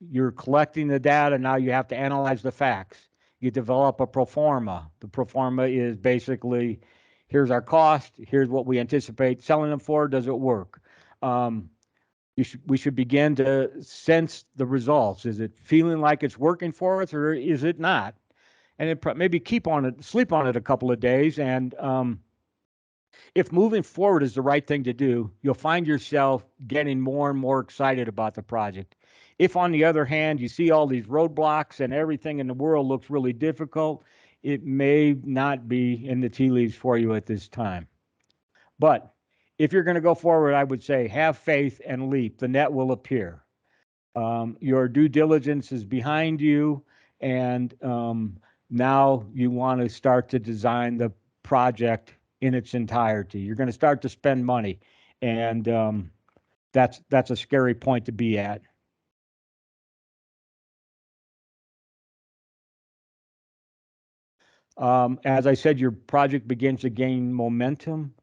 You're collecting the data, now you have to analyze the facts. You develop a pro forma. The pro forma is basically, here's our cost, here's what we anticipate selling them for, does it work? We should begin to sense the results. Is it feeling like it's working for us, or is it not? And maybe sleep on it a couple of days, and if moving forward is the right thing to do, you'll find yourself getting more and more excited about the project. If, on the other hand, you see all these roadblocks and everything in the world looks really difficult, it may not be in the tea leaves for you at this time. But if you're going to go forward, I would say have faith and leap. The net will appear. Your due diligence is behind you, and now you want to start to design the project in its entirety. You're going to start to spend money, and that's a scary point to be at. As I said, your project begins to gain momentum,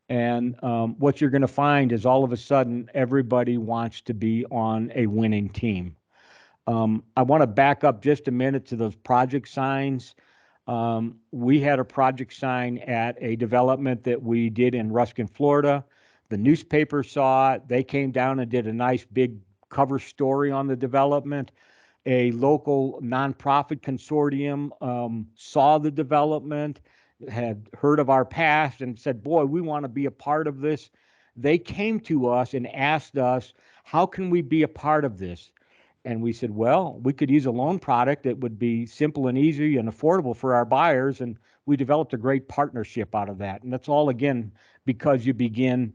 and what you're going to find is all of a sudden everybody wants to be on a winning team. I want to back up just a minute to those project signs. We had a project sign at a development that we did in Ruskin, Florida. The newspaper saw it. They came down and did a nice big cover story on the development. A local nonprofit consortium saw the development, had heard of our past, and said, boy, we want to be a part of this. They came to us and asked us, how can we be a part of this? And we said, well, we could use a loan product that would be simple and easy and affordable for our buyers. And we developed a great partnership out of that. And that's all, again, because you begin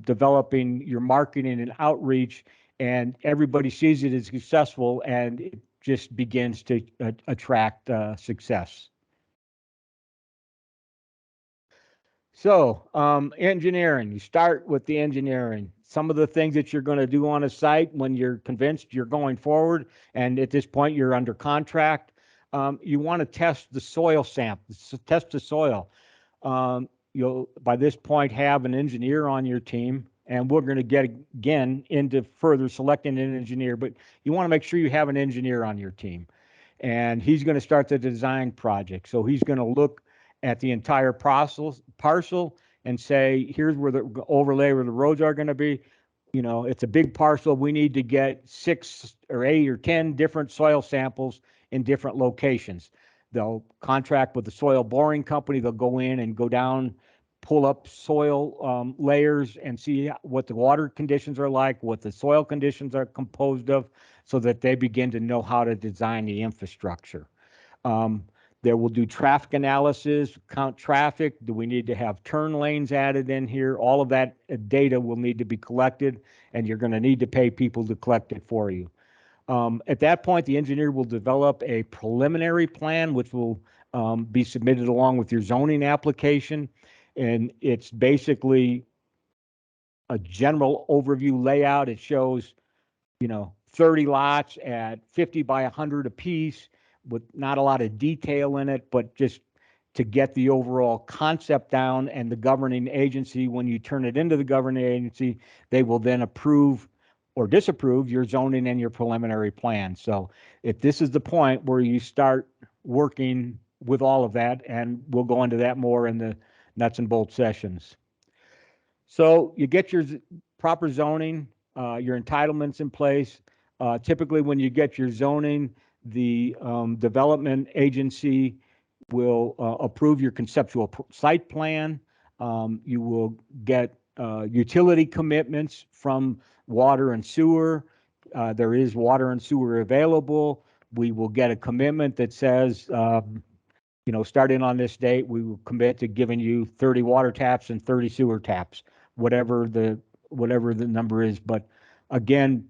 developing your marketing and outreach, and everybody sees it as successful, and it just begins to attract success. So engineering, you start with the engineering. Some of the things that you're going to do on a site when you're convinced you're going forward, and at this point you're under contract, you want to test the soil sample, test the soil. You'll, by this point, have an engineer on your team, and we're going to get again into further selecting an engineer, but you want to make sure you have an engineer on your team, and he's going to start the design project. So he's going to look at the entire parcel and say, here's where the overlay where the roads are going to be. You know, it's a big parcel. We need to get 6 or 8 or 10 different soil samples in different locations. They'll contract with the soil boring company. They'll go in and go down, pull up soil layers and see what the water conditions are like, what the soil conditions are composed of, so that they begin to know how to design the infrastructure. They will do traffic analysis, count traffic. Do we need to have turn lanes added in here? All of that data will need to be collected, and you're going to need to pay people to collect it for you. At that point, the engineer will develop a preliminary plan, which will be submitted along with your zoning application. And it's basically a general overview layout. It shows, you know, 30 lots at 50 by 100 apiece with not a lot of detail in it, but just to get the overall concept down. And the governing agency, when you turn it into the governing agency, they will then approve or disapprove your zoning and your preliminary plan. So if this is the point where you start working with all of that, and we'll go into that more in the nuts and bolts sessions. So you get your proper zoning, your entitlements in place. Typically, when you get your zoning, the development agency will approve your conceptual site plan. You will get utility commitments from water and sewer. There is water and sewer available. We will get a commitment that says, starting on this date, we will commit to giving you 30 water taps and 30 sewer taps, whatever the number is. But again,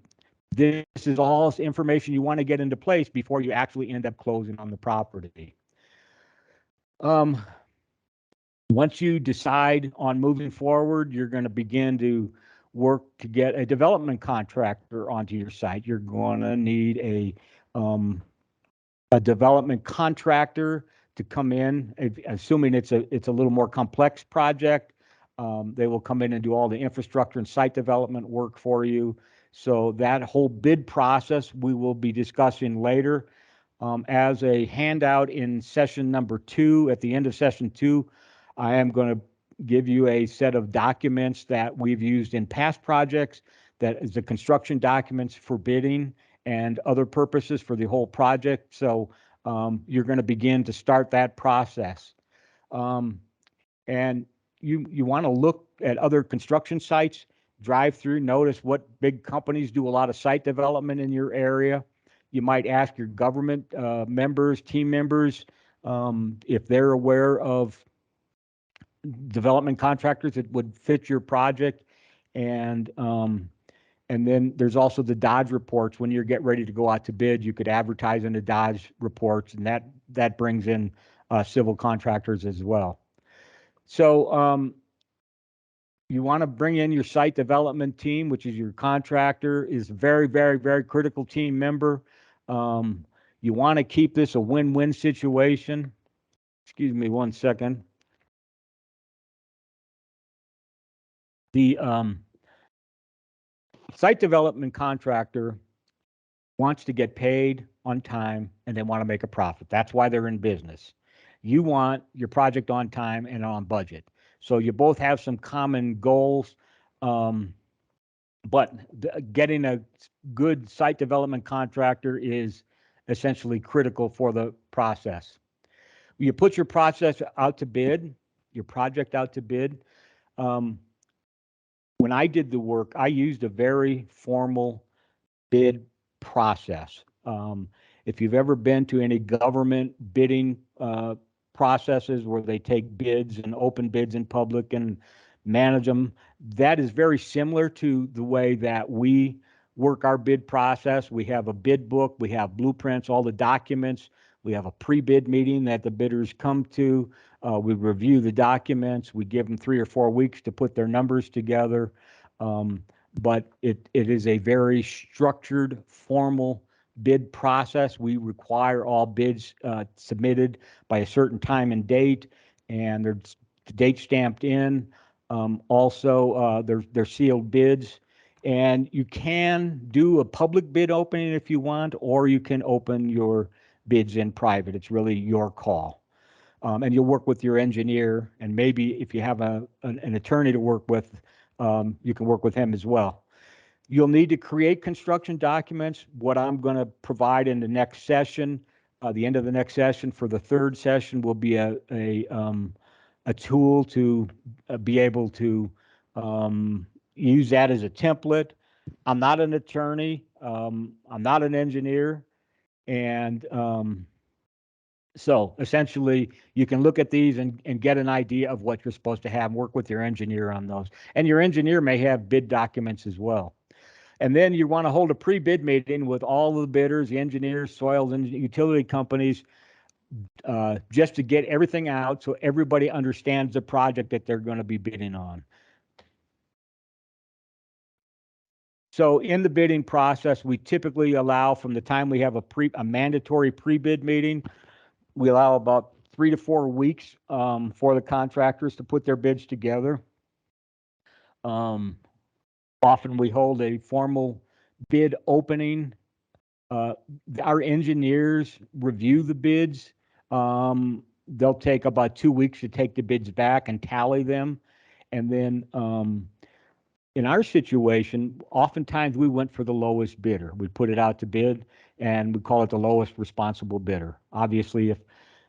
this is all information you want to get into place before you actually end up closing on the property. Once you decide on moving forward, you're going to begin to work to get a development contractor onto your site. You're going to need a development contractor to come in, assuming it's a little more complex project. They will come in and do all the infrastructure and site development work for you. So that whole bid process we will be discussing later. As a handout in session number 2, at the end of session 2, I am going to give you a set of documents that we've used in past projects, that is the construction documents for bidding and other purposes for the whole project. So you're going to begin to start that process. And you want to look at other construction sites, drive through, notice what big companies do a lot of site development in your area. You might ask your government members, team members, if they're aware of development contractors that would fit your project. And then there's also the Dodge reports. When you get ready to go out to bid, you could advertise in the Dodge reports, and that brings in civil contractors as well. So you want to bring in your site development team, which is your contractor, is a very, very, very critical team member. You want to keep this a win-win situation. Excuse me one second. The site development contractor wants to get paid on time, and they want to make a profit. That's why they're in business. You want your project on time and on budget. So you both have some common goals, but getting a good site development contractor is essentially critical for the process. You put your process out to bid, your project out to bid. When I did the work, I used a very formal bid process. If you've ever been to any government bidding processes where they take bids and open bids in public and manage them, that is very similar to the way that we work our bid process. We have a bid book, we have blueprints, all the documents. We have a pre-bid meeting that the bidders come to. We review the documents. We give them 3 or 4 weeks to put their numbers together. But it is a very structured, formal bid process. We require all bids submitted by a certain time and date, and they're date stamped in. Also, they're sealed bids. And you can do a public bid opening if you want, or you can open your bids in private. It's really your call. And you'll work with your engineer, and maybe if you have an attorney to work with, you can work with him as well. You'll need to create construction documents. What I'm going to provide in the next session, the end of the next session for the third session, will be a tool to be able to use that as a template. I'm not an attorney. I'm not an engineer. And so essentially, you can look at these and get an idea of what you're supposed to have, work with your engineer on those. And your engineer may have bid documents as well. And then you want to hold a pre-bid meeting with all of the bidders, the engineers, soils, and utility companies, just to get everything out so everybody understands the project that they're going to be bidding on. So in the bidding process, we typically allow from the time we have a mandatory pre-bid meeting, we allow about 3 to 4 weeks for the contractors to put their bids together. Often we hold a formal bid opening. Our engineers review the bids. They'll take about 2 weeks to take the bids back and tally them. And then in our situation, oftentimes we went for the lowest bidder. We put it out to bid and we call it the lowest responsible bidder. Obviously, if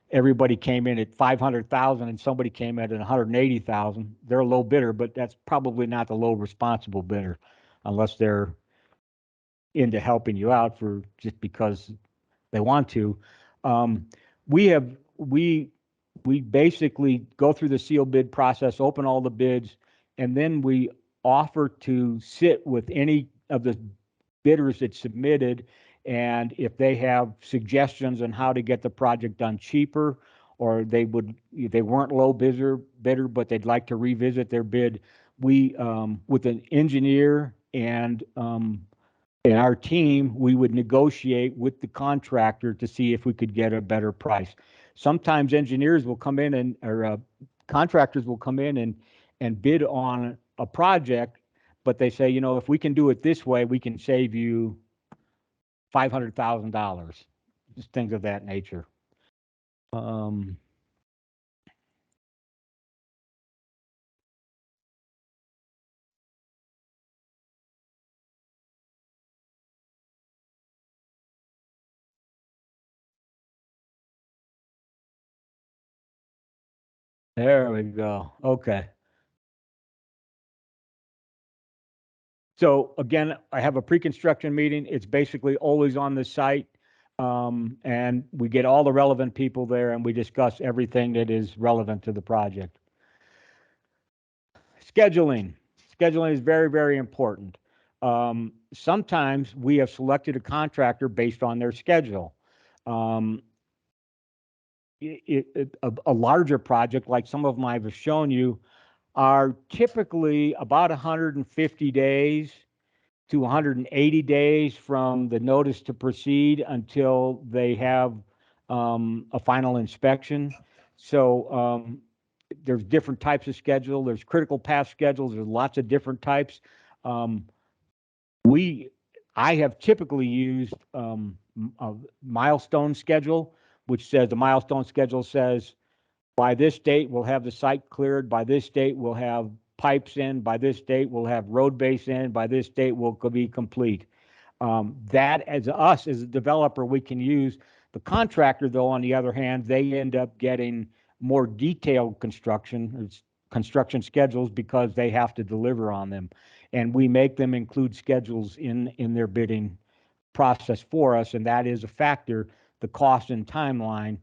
everybody came in at 500,000 and somebody came in at 180,000, they're a low bidder, but that's probably not the low responsible bidder unless they're into helping you out for just because they want to. We basically go through the sealed bid process, open all the bids, and then we offer to sit with any of the bidders that submitted, and if they have suggestions on how to get the project done cheaper, or they weren't low bidder, but they'd like to revisit their bid, we with an engineer and our team, we would negotiate with the contractor to see if we could get a better price. Sometimes engineers will come in or contractors will come in and bid on a project, but they say, if we can do it this way, we can save you $500,000, just things of that nature. There we go. Okay. So again, I have a pre-construction meeting. It's basically always on the site. And we get all the relevant people there and we discuss everything that is relevant to the project. Scheduling. Scheduling is very, very important. Sometimes we have selected a contractor based on their schedule. A larger project, like some of them I've shown you, are typically about 150 days to 180 days from the notice to proceed until they have a final inspection. So there's different types of schedule. There's critical path schedules. There's lots of different types. I have typically used a milestone schedule, which says the milestone schedule says by this date we'll have the site cleared. By this date we'll have pipes in. By this date we'll have road base in. By this date we'll be complete. That as a developer we can use. The contractor, though, on the other hand, they end up getting more detailed construction schedules because they have to deliver on them, and we make them include schedules in their bidding process for us, and that is a factor, the cost and timeline,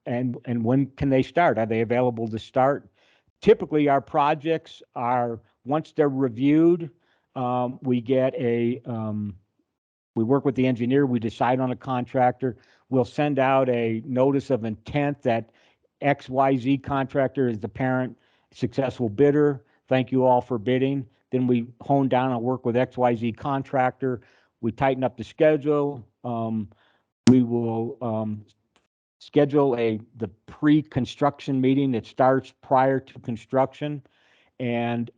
and when can they start? Are they available to start? Typically, our projects are, once they're reviewed, we work with the engineer, we decide on a contractor, we'll send out a notice of intent that XYZ contractor is the parent successful bidder. Thank you all for bidding. Then we hone down and work with XYZ contractor. We tighten up the schedule. We will schedule the pre-construction meeting that starts prior to construction. And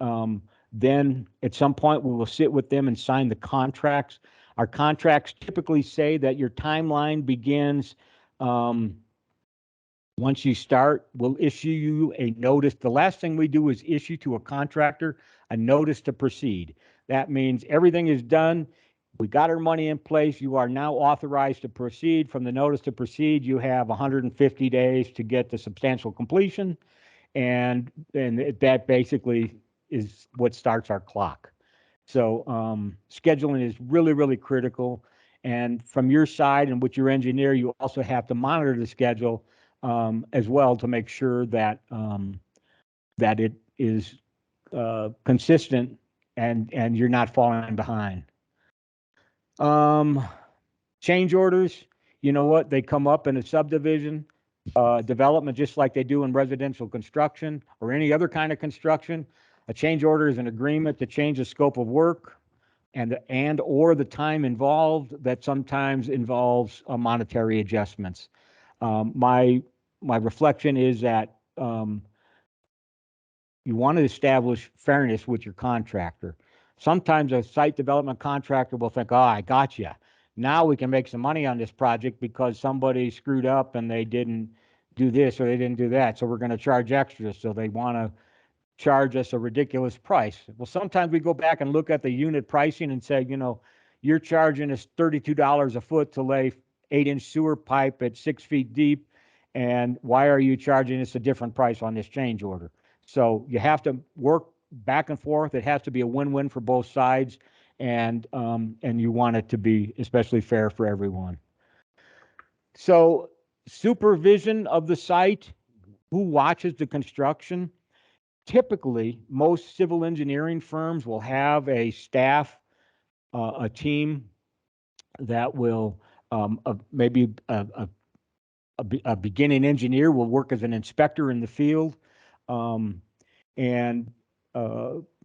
then at some point we will sit with them and sign the contracts. Our contracts typically say that your timeline begins once you start. We'll issue you a notice. The last thing we do is issue to a contractor a notice to proceed. That means everything is done. We got our money in place. You are now authorized to proceed. From the notice to proceed, you have 150 days to get to substantial completion. And that basically is what starts our clock. So scheduling is really, really critical. And from your side and with your engineer, you also have to monitor the schedule as well to make sure that that it is consistent and you're not falling behind. Change orders, you know what? They come up in a subdivision development just like they do in residential construction or any other kind of construction. A change order is an agreement to change the scope of work. and or the time involved that sometimes involves monetary adjustments. My reflection is that you want to establish fairness with your contractor. Sometimes a site development contractor will think, oh, I got you. Now we can make some money on this project because somebody screwed up and they didn't do this or they didn't do that. So we're going to charge extra. So they want to charge us a ridiculous price. Well, sometimes we go back and look at the unit pricing and say, you're charging us $32 a foot to lay 8-inch sewer pipe at 6 feet deep. And why are you charging us a different price on this change order? So you have to work back and forth. It has to be a win-win for both sides, and you want it to be especially fair for everyone. So supervision of the site, who watches the construction? Typically, most civil engineering firms will have a staff, a team that will maybe a beginning engineer will work as an inspector in the field. And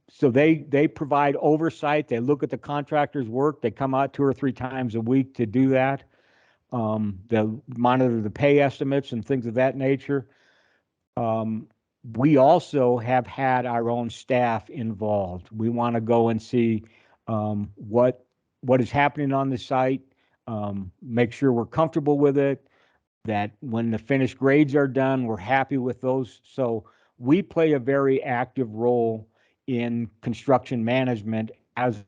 so they provide oversight. They look at the contractor's work. They come out 2 or 3 times a week to do that. They'll monitor the pay estimates and things of that nature. We also have had our own staff involved. We want to go and see what is happening on the site, make sure we're comfortable with it, that when the finished grades are done, we're happy with those. So we play a very active role in construction management as a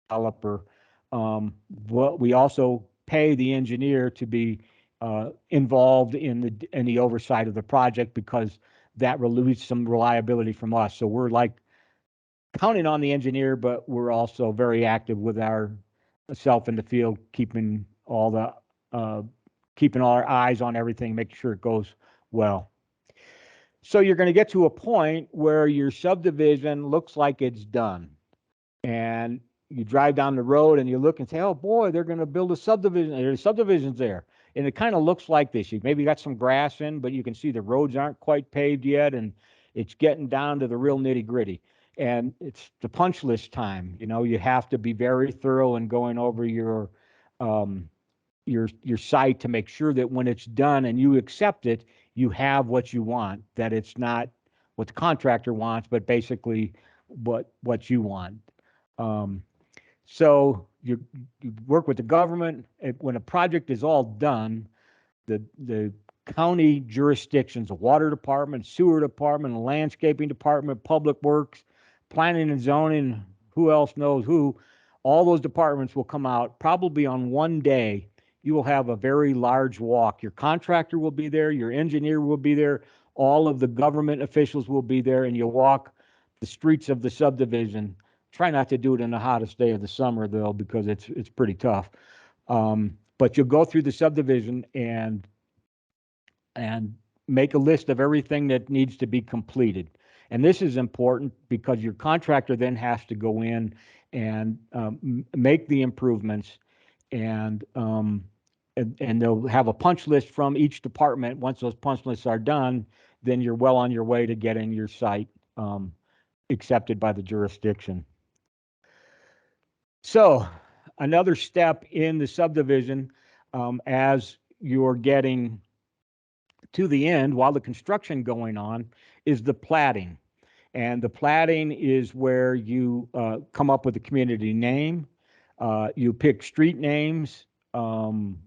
developer. We also pay the engineer to be involved in the oversight of the project because that relieves some reliability from us. So we're like counting on the engineer, but we're also very active with our self in the field, keeping all our eyes on everything, making sure it goes well. So you're going to get to a point where your subdivision looks like it's done. And you drive down the road and you look and say, oh boy, they're going to build a subdivision. There's subdivisions there. And it kind of looks like this. You maybe got some grass in, but you can see the roads aren't quite paved yet. And it's getting down to the real nitty gritty. And it's the punch list time. You have to be very thorough in going over your site to make sure that when it's done and you accept it, you have what you want, that it's not what the contractor wants, but basically what you want. So you work with the government. When a project is all done, the county jurisdictions, the water department, sewer department, landscaping department, public works, planning and zoning, who else knows who, all those departments will come out probably on one day. You will have a very large walk. Your contractor will be there, your engineer will be there, all of the government officials will be there, and you'll walk the streets of the subdivision. Try not to do it in the hottest day of the summer, though, because it's pretty tough. But you'll go through the subdivision and make a list of everything that needs to be completed. And this is important because your contractor then has to go in and make the improvements, and they'll have a punch list from each department. Once those punch lists are done, then you're well on your way to getting your site accepted by the jurisdiction. So another step in the subdivision, as you're getting to the end while the construction going on, is the platting. And the platting is where you come up with a community name. You pick street names,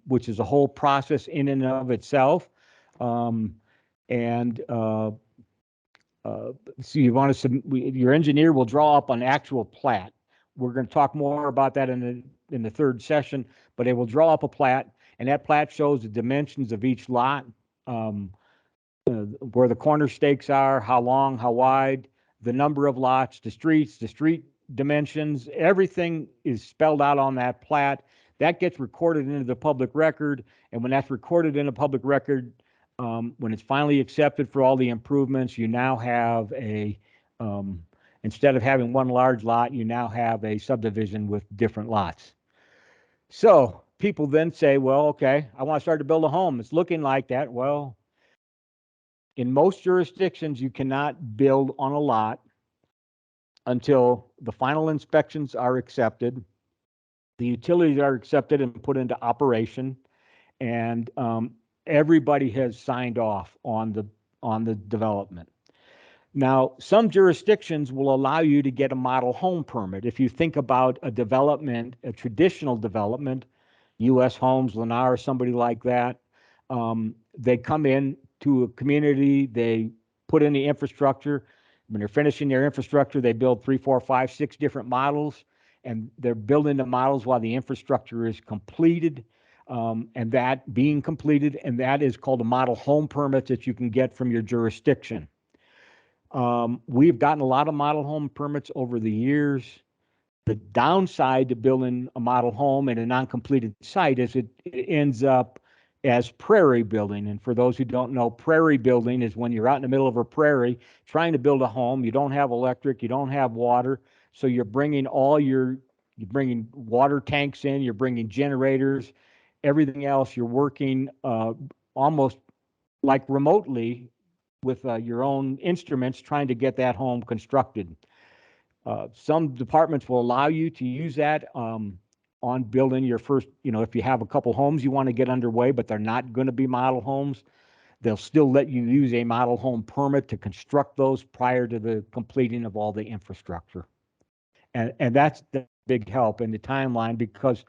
which is a whole process in and of itself. So you want to your engineer will draw up an actual plat. We're going to talk more about that in the third session, but it will draw up a plat, and that plat shows the dimensions of each lot, where the corner stakes are, how long, how wide, the number of lots, the street dimensions, everything is spelled out on that plat. That gets recorded into the public record, and when that's recorded in a public record, when it's finally accepted for all the improvements, you now have instead of having one large lot, you now have a subdivision with different lots. So people then say, well, okay, I want to start to build a home. It's looking like that. Well, in most jurisdictions, you cannot build on a lot until the final inspections are accepted The utilities are accepted and put into operation, and everybody has signed off on the development. Now, some jurisdictions will allow you to get a model home permit. If you think about a development, a traditional development, U.S. Homes, Lennar, somebody like that, they come in to a community, they put in the infrastructure. When they're finishing their infrastructure, they build 3, 4, 5, 6 different models, and they're building the models while the infrastructure is completed, and that being completed, and that is called a model home permit that you can get from your jurisdiction. We've gotten a lot of model home permits over the years. The downside to building a model home in a non-completed site is it ends up as prairie building. And for those who don't know, prairie building is when you're out in the middle of a prairie trying to build a home. You don't have electric, you don't have water, so you're bringing you're bringing water tanks in, you're bringing generators, everything else. You're working almost like remotely with your own instruments trying to get that home constructed. Some departments will allow you to use that on building your first, if you have a couple homes you want to get underway, but they're not going to be model homes, they'll still let you use a model home permit to construct those prior to the completing of all the infrastructure. And that's the big help in the timeline, because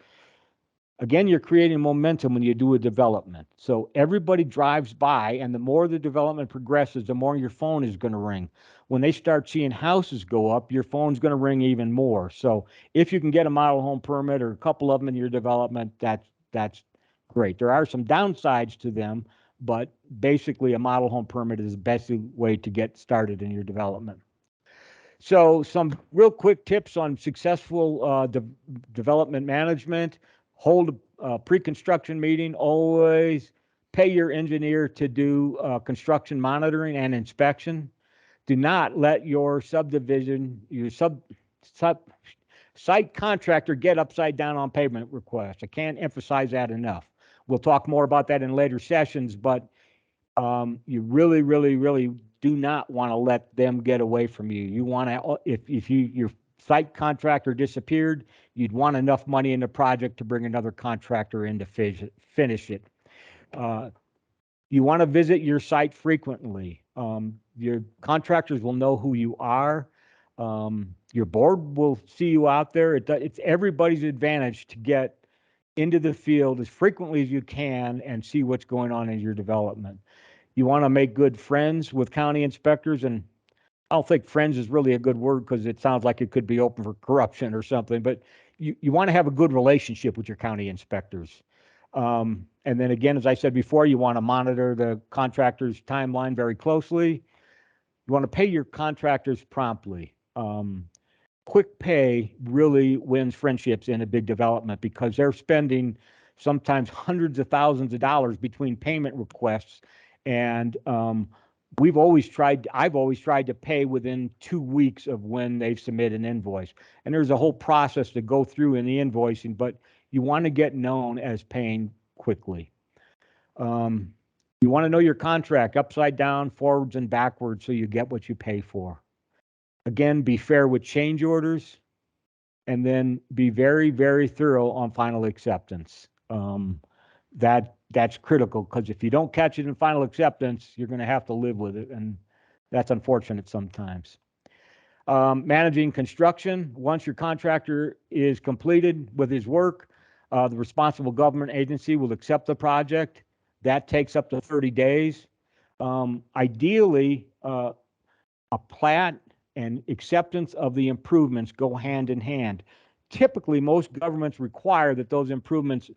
again, you're creating momentum when you do a development. So everybody drives by, and the more the development progresses, the more your phone is going to ring. When they start seeing houses go up, your phone's going to ring even more. So if you can get a model home permit or a couple of them in your development, that's great. There are some downsides to them, but basically a model home permit is the best way to get started in your development. So some real quick tips on successful development management. Hold a pre-construction meeting. Always pay your engineer to do construction monitoring and inspection. Do not let your subdivision, your site contractor get upside down on payment requests. I can't emphasize that enough. We'll talk more about that in later sessions, but you really, really, really do not want to let them get away from you. You want to, if your site contractor disappeared, you'd want enough money in the project to bring another contractor in to finish it. You want to visit your site frequently. Your contractors will know who you are. Your board will see you out there. It's everybody's advantage to get into the field as frequently as you can and see what's going on in your development. You want to make good friends with county inspectors, and I don't think friends is really a good word because it sounds like it could be open for corruption or something, but you want to have a good relationship with your county inspectors. And then again, as I said before, you want to monitor the contractor's timeline very closely. You want to pay your contractors promptly. Quick pay really wins friendships in a big development because they're spending sometimes hundreds of thousands of dollars between payment requests. And I've always tried to pay within 2 weeks of when they've submitted an invoice. And there's a whole process to go through in the invoicing, but you want to get known as paying quickly. You want to know your contract upside down, forwards, and backwards so you get what you pay for. Again, be fair with change orders, and then be very, very thorough on final acceptance. That's critical, because if you don't catch it in final acceptance, you're going to have to live with it, and that's unfortunate sometimes. Managing construction. Once your contractor is completed with his work, the responsible government agency will accept the project. That takes up to 30 days. Ideally, a plat and acceptance of the improvements go hand in hand. Typically, most governments require that those improvements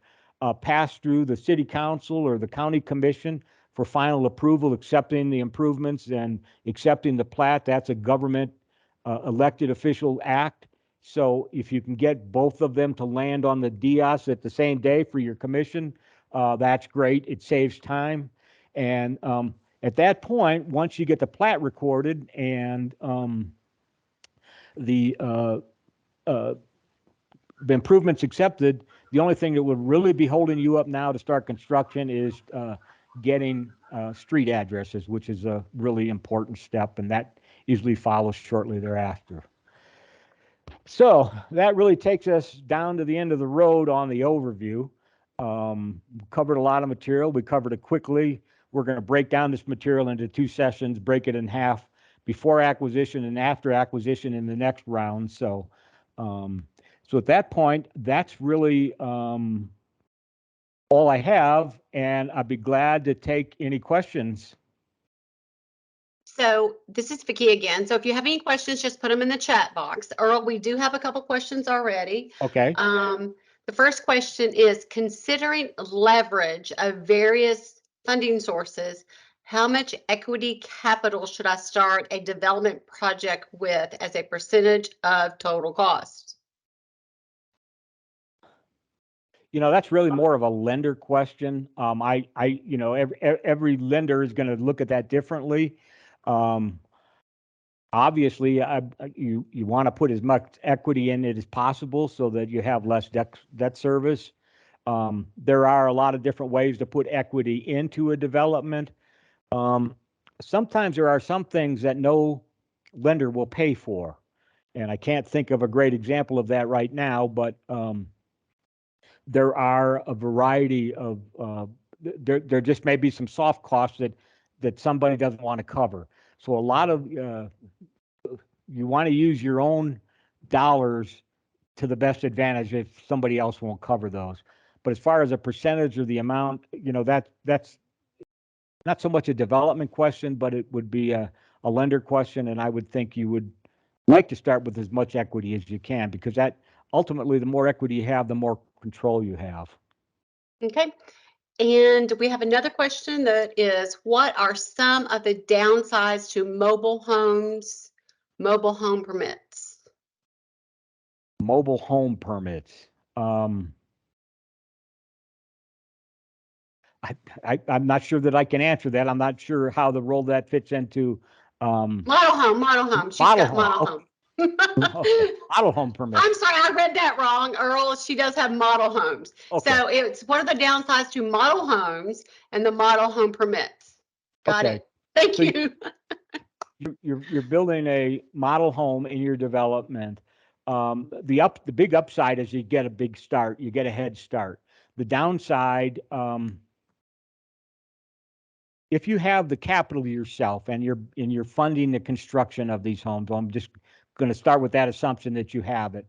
pass through the city council or the county commission for final approval, accepting the improvements and accepting the plat. That's a government elected official act. So if you can get both of them to land on the DIAS at the same day for your commission, that's great. It saves time. And at that point, once you get the plat recorded and the improvements accepted, the only thing that would really be holding you up now to start construction is getting street addresses, which is a really important step, and that usually follows shortly thereafter. So that really takes us down to the end of the road on the overview. Covered a lot of material. We covered it quickly. We're going to break down this material into 2 sessions, break it in half before acquisition and after acquisition in the next round. So, so at that point, that's really all I have, and I'd be glad to take any questions. So this is Vicki again. So if you have any questions, just put them in the chat box. Earl, we do have a couple questions already. Okay. The first question is, considering leverage of various funding sources, how much equity capital should I start a development project with as a percentage of total cost? That's really more of a lender question. Every lender is going to look at that differently. Obviously, you want to put as much equity in it as possible so that you have less debt service. There are a lot of different ways to put equity into a development. Sometimes there are some things that no lender will pay for, and I can't think of a great example of that right now, but there are a variety of there just may be some soft costs that somebody doesn't want to cover. So a lot of you want to use your own dollars to the best advantage if somebody else won't cover those. But as far as a percentage or the amount, that's not so much a development question, but it would be a lender question. And I would think you would like to start with as much equity as you can, because that ultimately, the more equity you have, the more control you have. Okay. And we have another question that is, what are some of the downsides to mobile homes, mobile home permits? Mobile home permits. I'm not sure that I can answer that. I'm not sure how the role that fits into Model home. She's model got home. model home. Okay. Model home permits. I'm sorry, I read that wrong, Earl. She does have model homes. Okay. So it's, what are the downsides to model homes and the model home permits? Got Okay. it. Thank So you. you're building a model home in your development. The big upside is you get a big start. You get a head start. The downside, if you have the capital yourself and you're funding the construction of these homes, I'm just going to start with that assumption that you have it.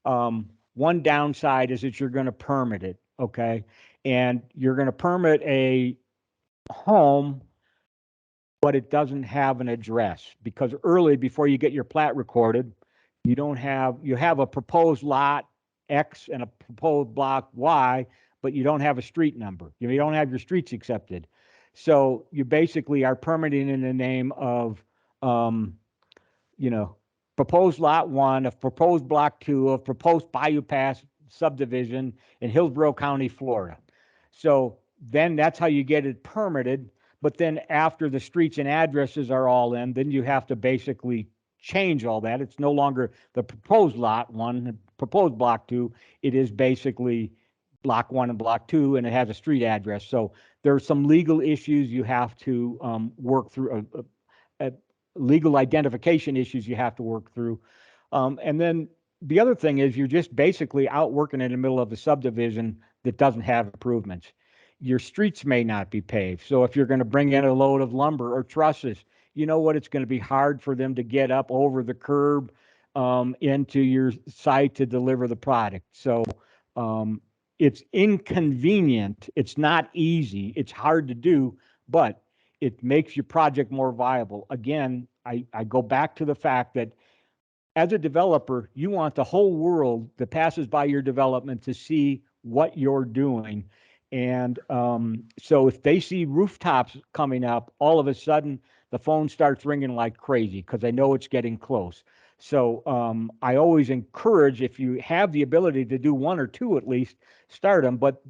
One downside is that you're going to permit it, okay? And you're going to permit a home, but it doesn't have an address, because early, before you get your plat recorded, you have a proposed lot X and a proposed block Y, but you don't have a street number. You don't have your streets accepted. So you basically are permitting in the name of, proposed lot 1, of proposed block 2, of proposed Bayou Pass subdivision in Hillsborough County, Florida. So then that's how you get it permitted. But then after the streets and addresses are all in, then you have to basically change all that. It's no longer the proposed lot 1, the proposed block 2. It is basically block 1 and block 2, and it has a street address. So there are some legal issues you have to work through, legal identification issues you have to work through. And then the other thing is you're just basically out working in the middle of a subdivision that doesn't have improvements. Your streets may not be paved. So if you're going to bring in a load of lumber or trusses, you know what? It's going to be hard for them to get up over the curb into your site to deliver the product. So it's inconvenient. It's not easy. It's hard to do, but it makes your project more viable. Again, I go back to the fact that as a developer, you want the whole world that passes by your development to see what you're doing. And so if they see rooftops coming up, all of a sudden the phone starts ringing like crazy because they know it's getting close. So I always encourage, if you have the ability to do 1 or 2 at least, start them. But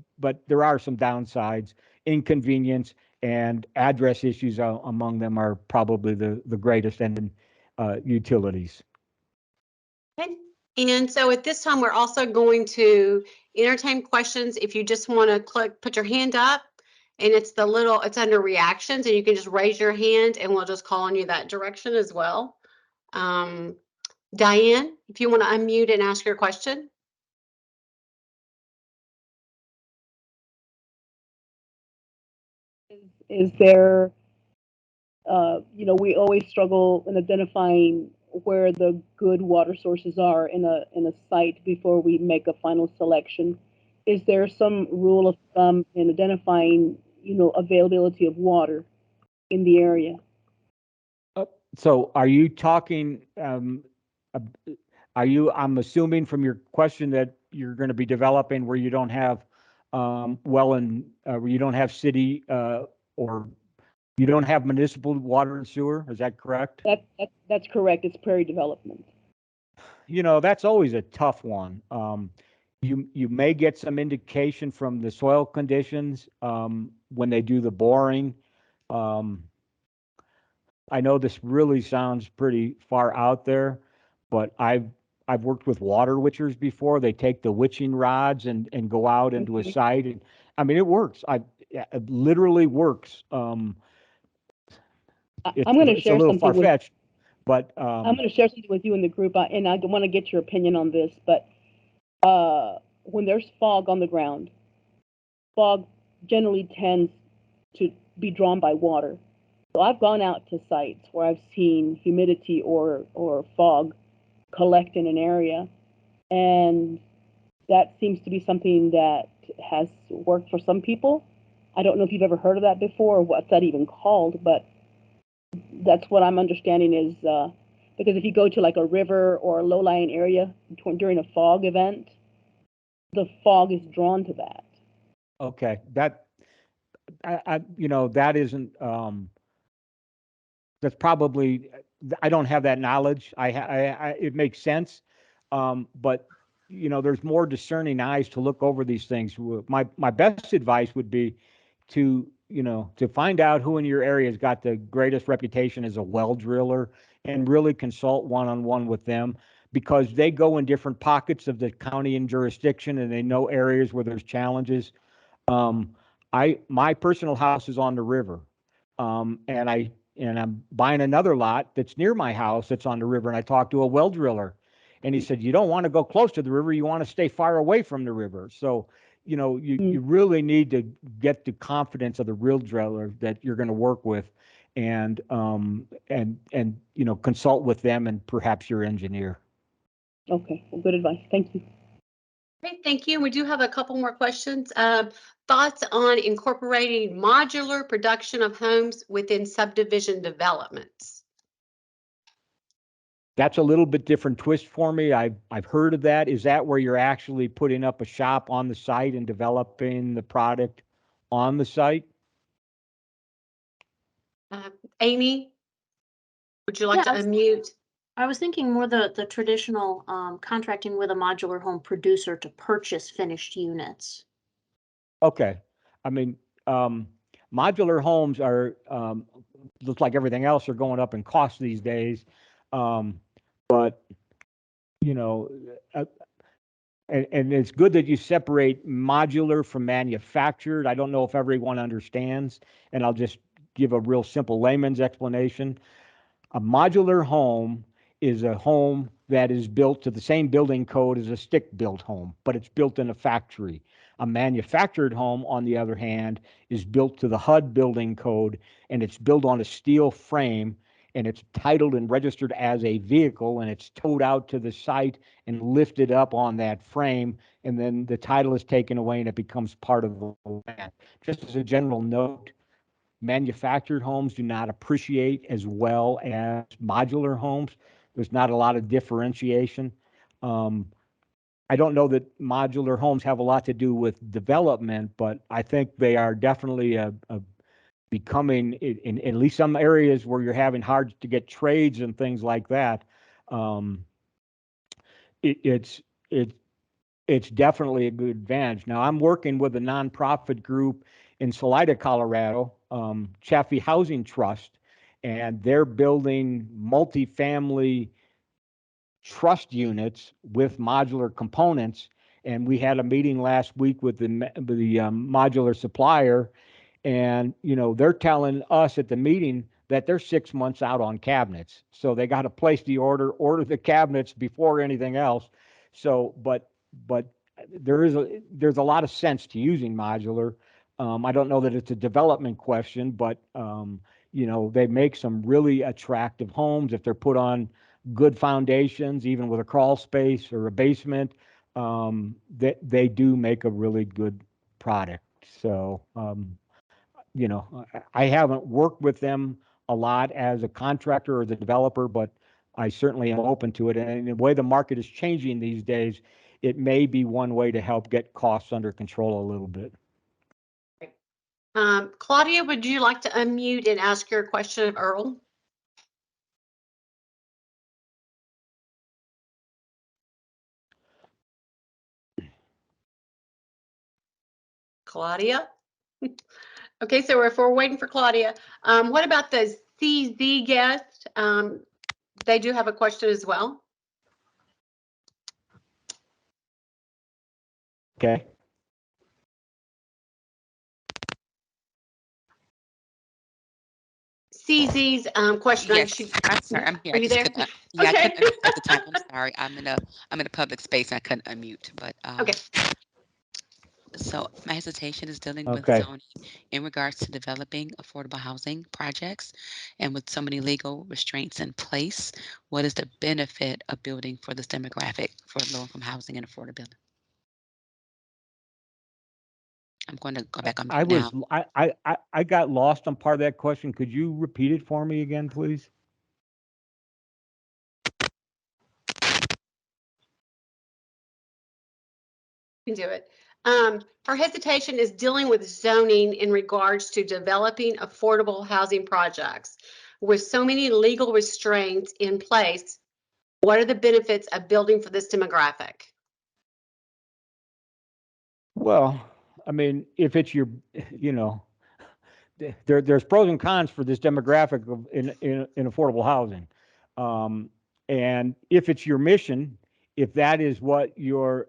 there are some downsides, inconvenience, and address issues among them are probably the greatest, and then utilities. Okay. And so at this time, we're also going to entertain questions. If you just want to put your hand up, and it's under reactions, and you can just raise your hand and we'll just call on you that direction as well. Diane, if you want to unmute and ask your question. Is there, we always struggle in identifying where the good water sources are in a site before we make a final selection. Is there some rule of thumb in identifying, availability of water in the area? So are you talking, I'm assuming from your question that you're going to be developing where you don't have, where you don't have city, or you don't have municipal water and sewer, is that correct? That's correct. It's prairie development. That's always a tough one. You may get some indication from the soil conditions, when they do the boring. I know this really sounds pretty far out there, but I've worked with water witchers before. They take the witching rods and go out into a site, and I mean it works. It literally works. I'm going to It's a share little something far-fetched, but I'm going to share something with you in the group, and I want to get your opinion on this. But when there's fog on the ground, fog generally tends to be drawn by water. So I've gone out to sites where I've seen humidity or fog collect in an area, and that seems to be something that has worked for some people. I don't know if you've ever heard of that before or what's that even called, but that's what I'm understanding is because if you go to like a river or a low-lying area during a fog event, the fog is drawn to that. okay, that that isn't that's probably, I don't have that knowledge. It makes sense, but there's more discerning eyes to look over these things. My best advice would be to to find out who in your area has got the greatest reputation as a well driller and really consult one-on-one with them, because they go in different pockets of the county and jurisdiction and they know areas where there's challenges. My personal house is on the river, and I'm buying another lot that's near my house that's on the river, and I talked to a well driller, and he said you don't want to go close to the river, you want to stay far away from the river. So you really need to get the confidence of the real driller that you're going to work with, and consult with them and perhaps your engineer. Okay, well, good advice. Thank you. Okay, thank you. We do have a couple more questions. Thoughts on incorporating modular production of homes within subdivision developments? That's a little bit different twist for me. I've heard of that. Is that where you're actually putting up a shop on the site and developing the product on the site? Amy, would you like to unmute? I was thinking more the traditional contracting with a modular home producer to purchase finished units. Okay. I mean, modular homes are, looks like everything else, are going up in cost these days. But, and it's good that you separate modular from manufactured. I don't know if everyone understands, and I'll just give a real simple layman's explanation. A modular home is a home that is built to the same building code as a stick-built home, but it's built in a factory. A manufactured home, on the other hand, is built to the HUD building code, and it's built on a steel frame, and it's titled and registered as a vehicle, and it's towed out to the site and lifted up on that frame, and then the title is taken away and it becomes part of the land. Just as a general note, manufactured homes do not appreciate as well as modular homes. There's not a lot of differentiation. I don't know that modular homes have a lot to do with development, but I think they are definitely becoming, in at least some areas where you're having hard to get trades and things like that. It's definitely a good advantage. Now, I'm working with a nonprofit group in Salida, Colorado, Chaffee Housing Trust, and they're building multifamily trust units with modular components. And we had a meeting last week with the modular supplier, and they're telling us at the meeting that they're 6 months out on cabinets. So they got to place the order the cabinets before anything else. So, but there's a lot of sense to using modular. I don't know that it's a development question, but they make some really attractive homes if they're put on good foundations, even with a crawl space or a basement. They do make a really good product. So, I haven't worked with them a lot as a contractor or the developer, but I certainly am open to it. And the way the market is changing these days, it may be one way to help get costs under control a little bit. Claudia, would you like to unmute and ask your question of Earl? Claudia? Okay, so if we're waiting for Claudia, what about the CZ guest? They do have a question as well. Okay. CZ's question. Yes, I'm sorry, I'm here. Are I you just there? couldn't. Yeah, Okay. I couldn't unmute at the time. I'm sorry. I'm in a public space and I couldn't unmute. But Okay. so my hesitation is dealing with Okay. zoning in regards to developing affordable housing projects, and with so many legal restraints in place, what is the benefit of building for this demographic for low-income housing and affordability? I'm going to go back on mute now. I got lost on part of that question. Could you repeat it for me again, please? Can do it. Her hesitation is dealing with zoning in regards to developing affordable housing projects. With so many legal restraints in place, what are the benefits of building for this demographic? Well, I mean, if it's your, there's pros and cons for this demographic in affordable housing. And if it's your mission, if that is what you're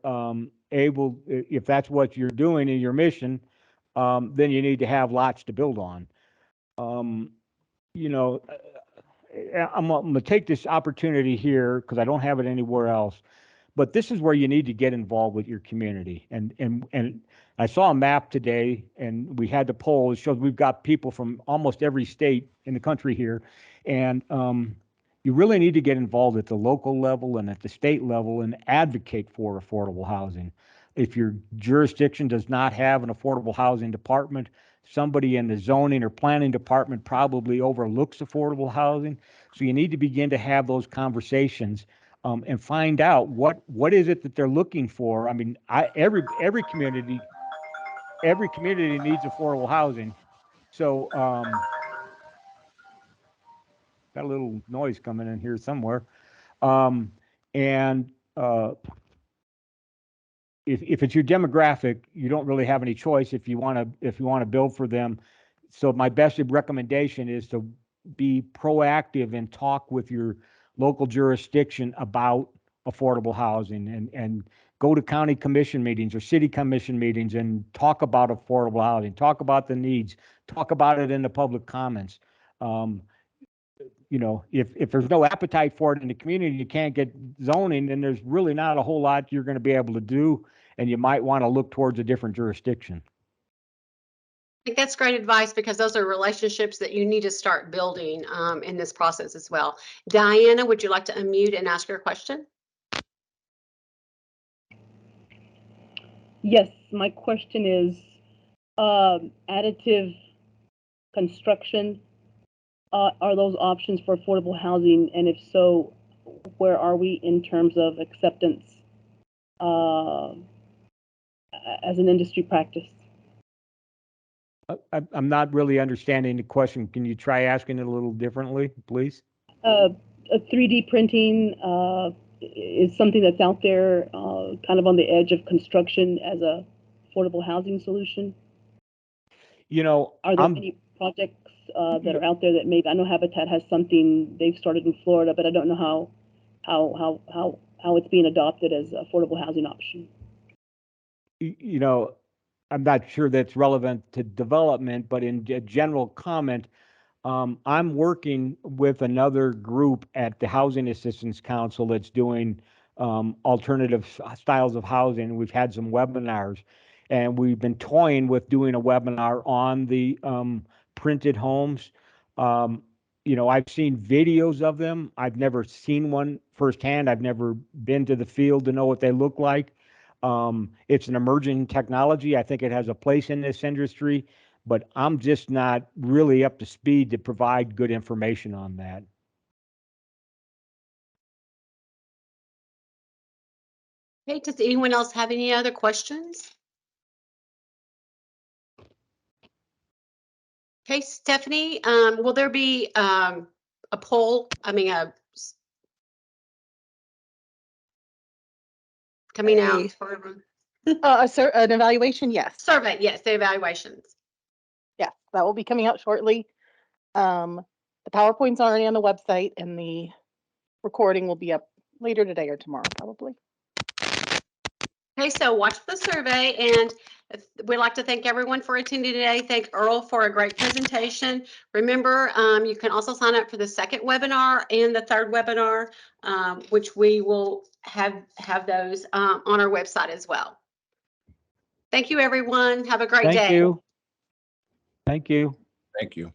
if that's what you're doing in your mission, then you need to have lots to build on. You know, I'm going to take this opportunity here because I don't have it anywhere else. But this is where you need to get involved with your community. And I saw a map today, and we had the poll. It shows we've got people from almost every state in the country here, and you really need to get involved at the local level and at the state level and advocate for affordable housing. If your jurisdiction does not have an affordable housing department, somebody in the zoning or planning department probably overlooks affordable housing. So you need to begin to have those conversations and find out what is it that they're looking for. I mean, every community needs affordable housing. So got a little noise coming in here somewhere, and if it's your demographic, you don't really have any choice if you want to build for them. So my best recommendation is to be proactive and talk with your local jurisdiction about affordable housing and go to county commission meetings or city commission meetings and talk about affordable housing, talk about the needs, talk about it in the public comments. If there's no appetite for it in the community, you can't get zoning, then there's really not a whole lot you're going to be able to do, and you might want to look towards a different jurisdiction. I think that's great advice because those are relationships that you need to start building in this process as well. Diana, would you like to unmute and ask your question? Yes, my question is additive construction. Are those options for affordable housing? And if so, where are we in terms of acceptance as an industry practice? I'm not really understanding the question. Can you try asking it a little differently, please? 3D printing is something that's out there, kind of on the edge of construction as a affordable housing solution. Are there any projects that are out there that maybe, I know Habitat has something they've started in Florida, but I don't know how it's being adopted as an affordable housing option. I'm not sure that's relevant to development, but in a general comment, I'm working with another group at the Housing Assistance Council that's doing alternative styles of housing. We've had some webinars, and we've been toying with doing a webinar on the printed homes. I've seen videos of them. I've never seen one firsthand. I've never been to the field to know what they look like. It's an emerging technology. I think it has a place in this industry, but I'm just not really up to speed to provide good information on that. Okay, does anyone else have any other questions? Okay, Stephanie, will there be a poll? Coming out for everyone? An evaluation, yes. Survey, yes, the evaluations. Yes, that will be coming out shortly. The PowerPoint's already on the website, and the recording will be up later today or tomorrow, probably. Okay, so watch the survey, and we'd like to thank everyone for attending today. Thank Earl for a great presentation. Remember, you can also sign up for the second webinar and the third webinar, which we will have those on our website as well. Thank you, everyone. Have a great day. Thank you. Thank you. Thank you.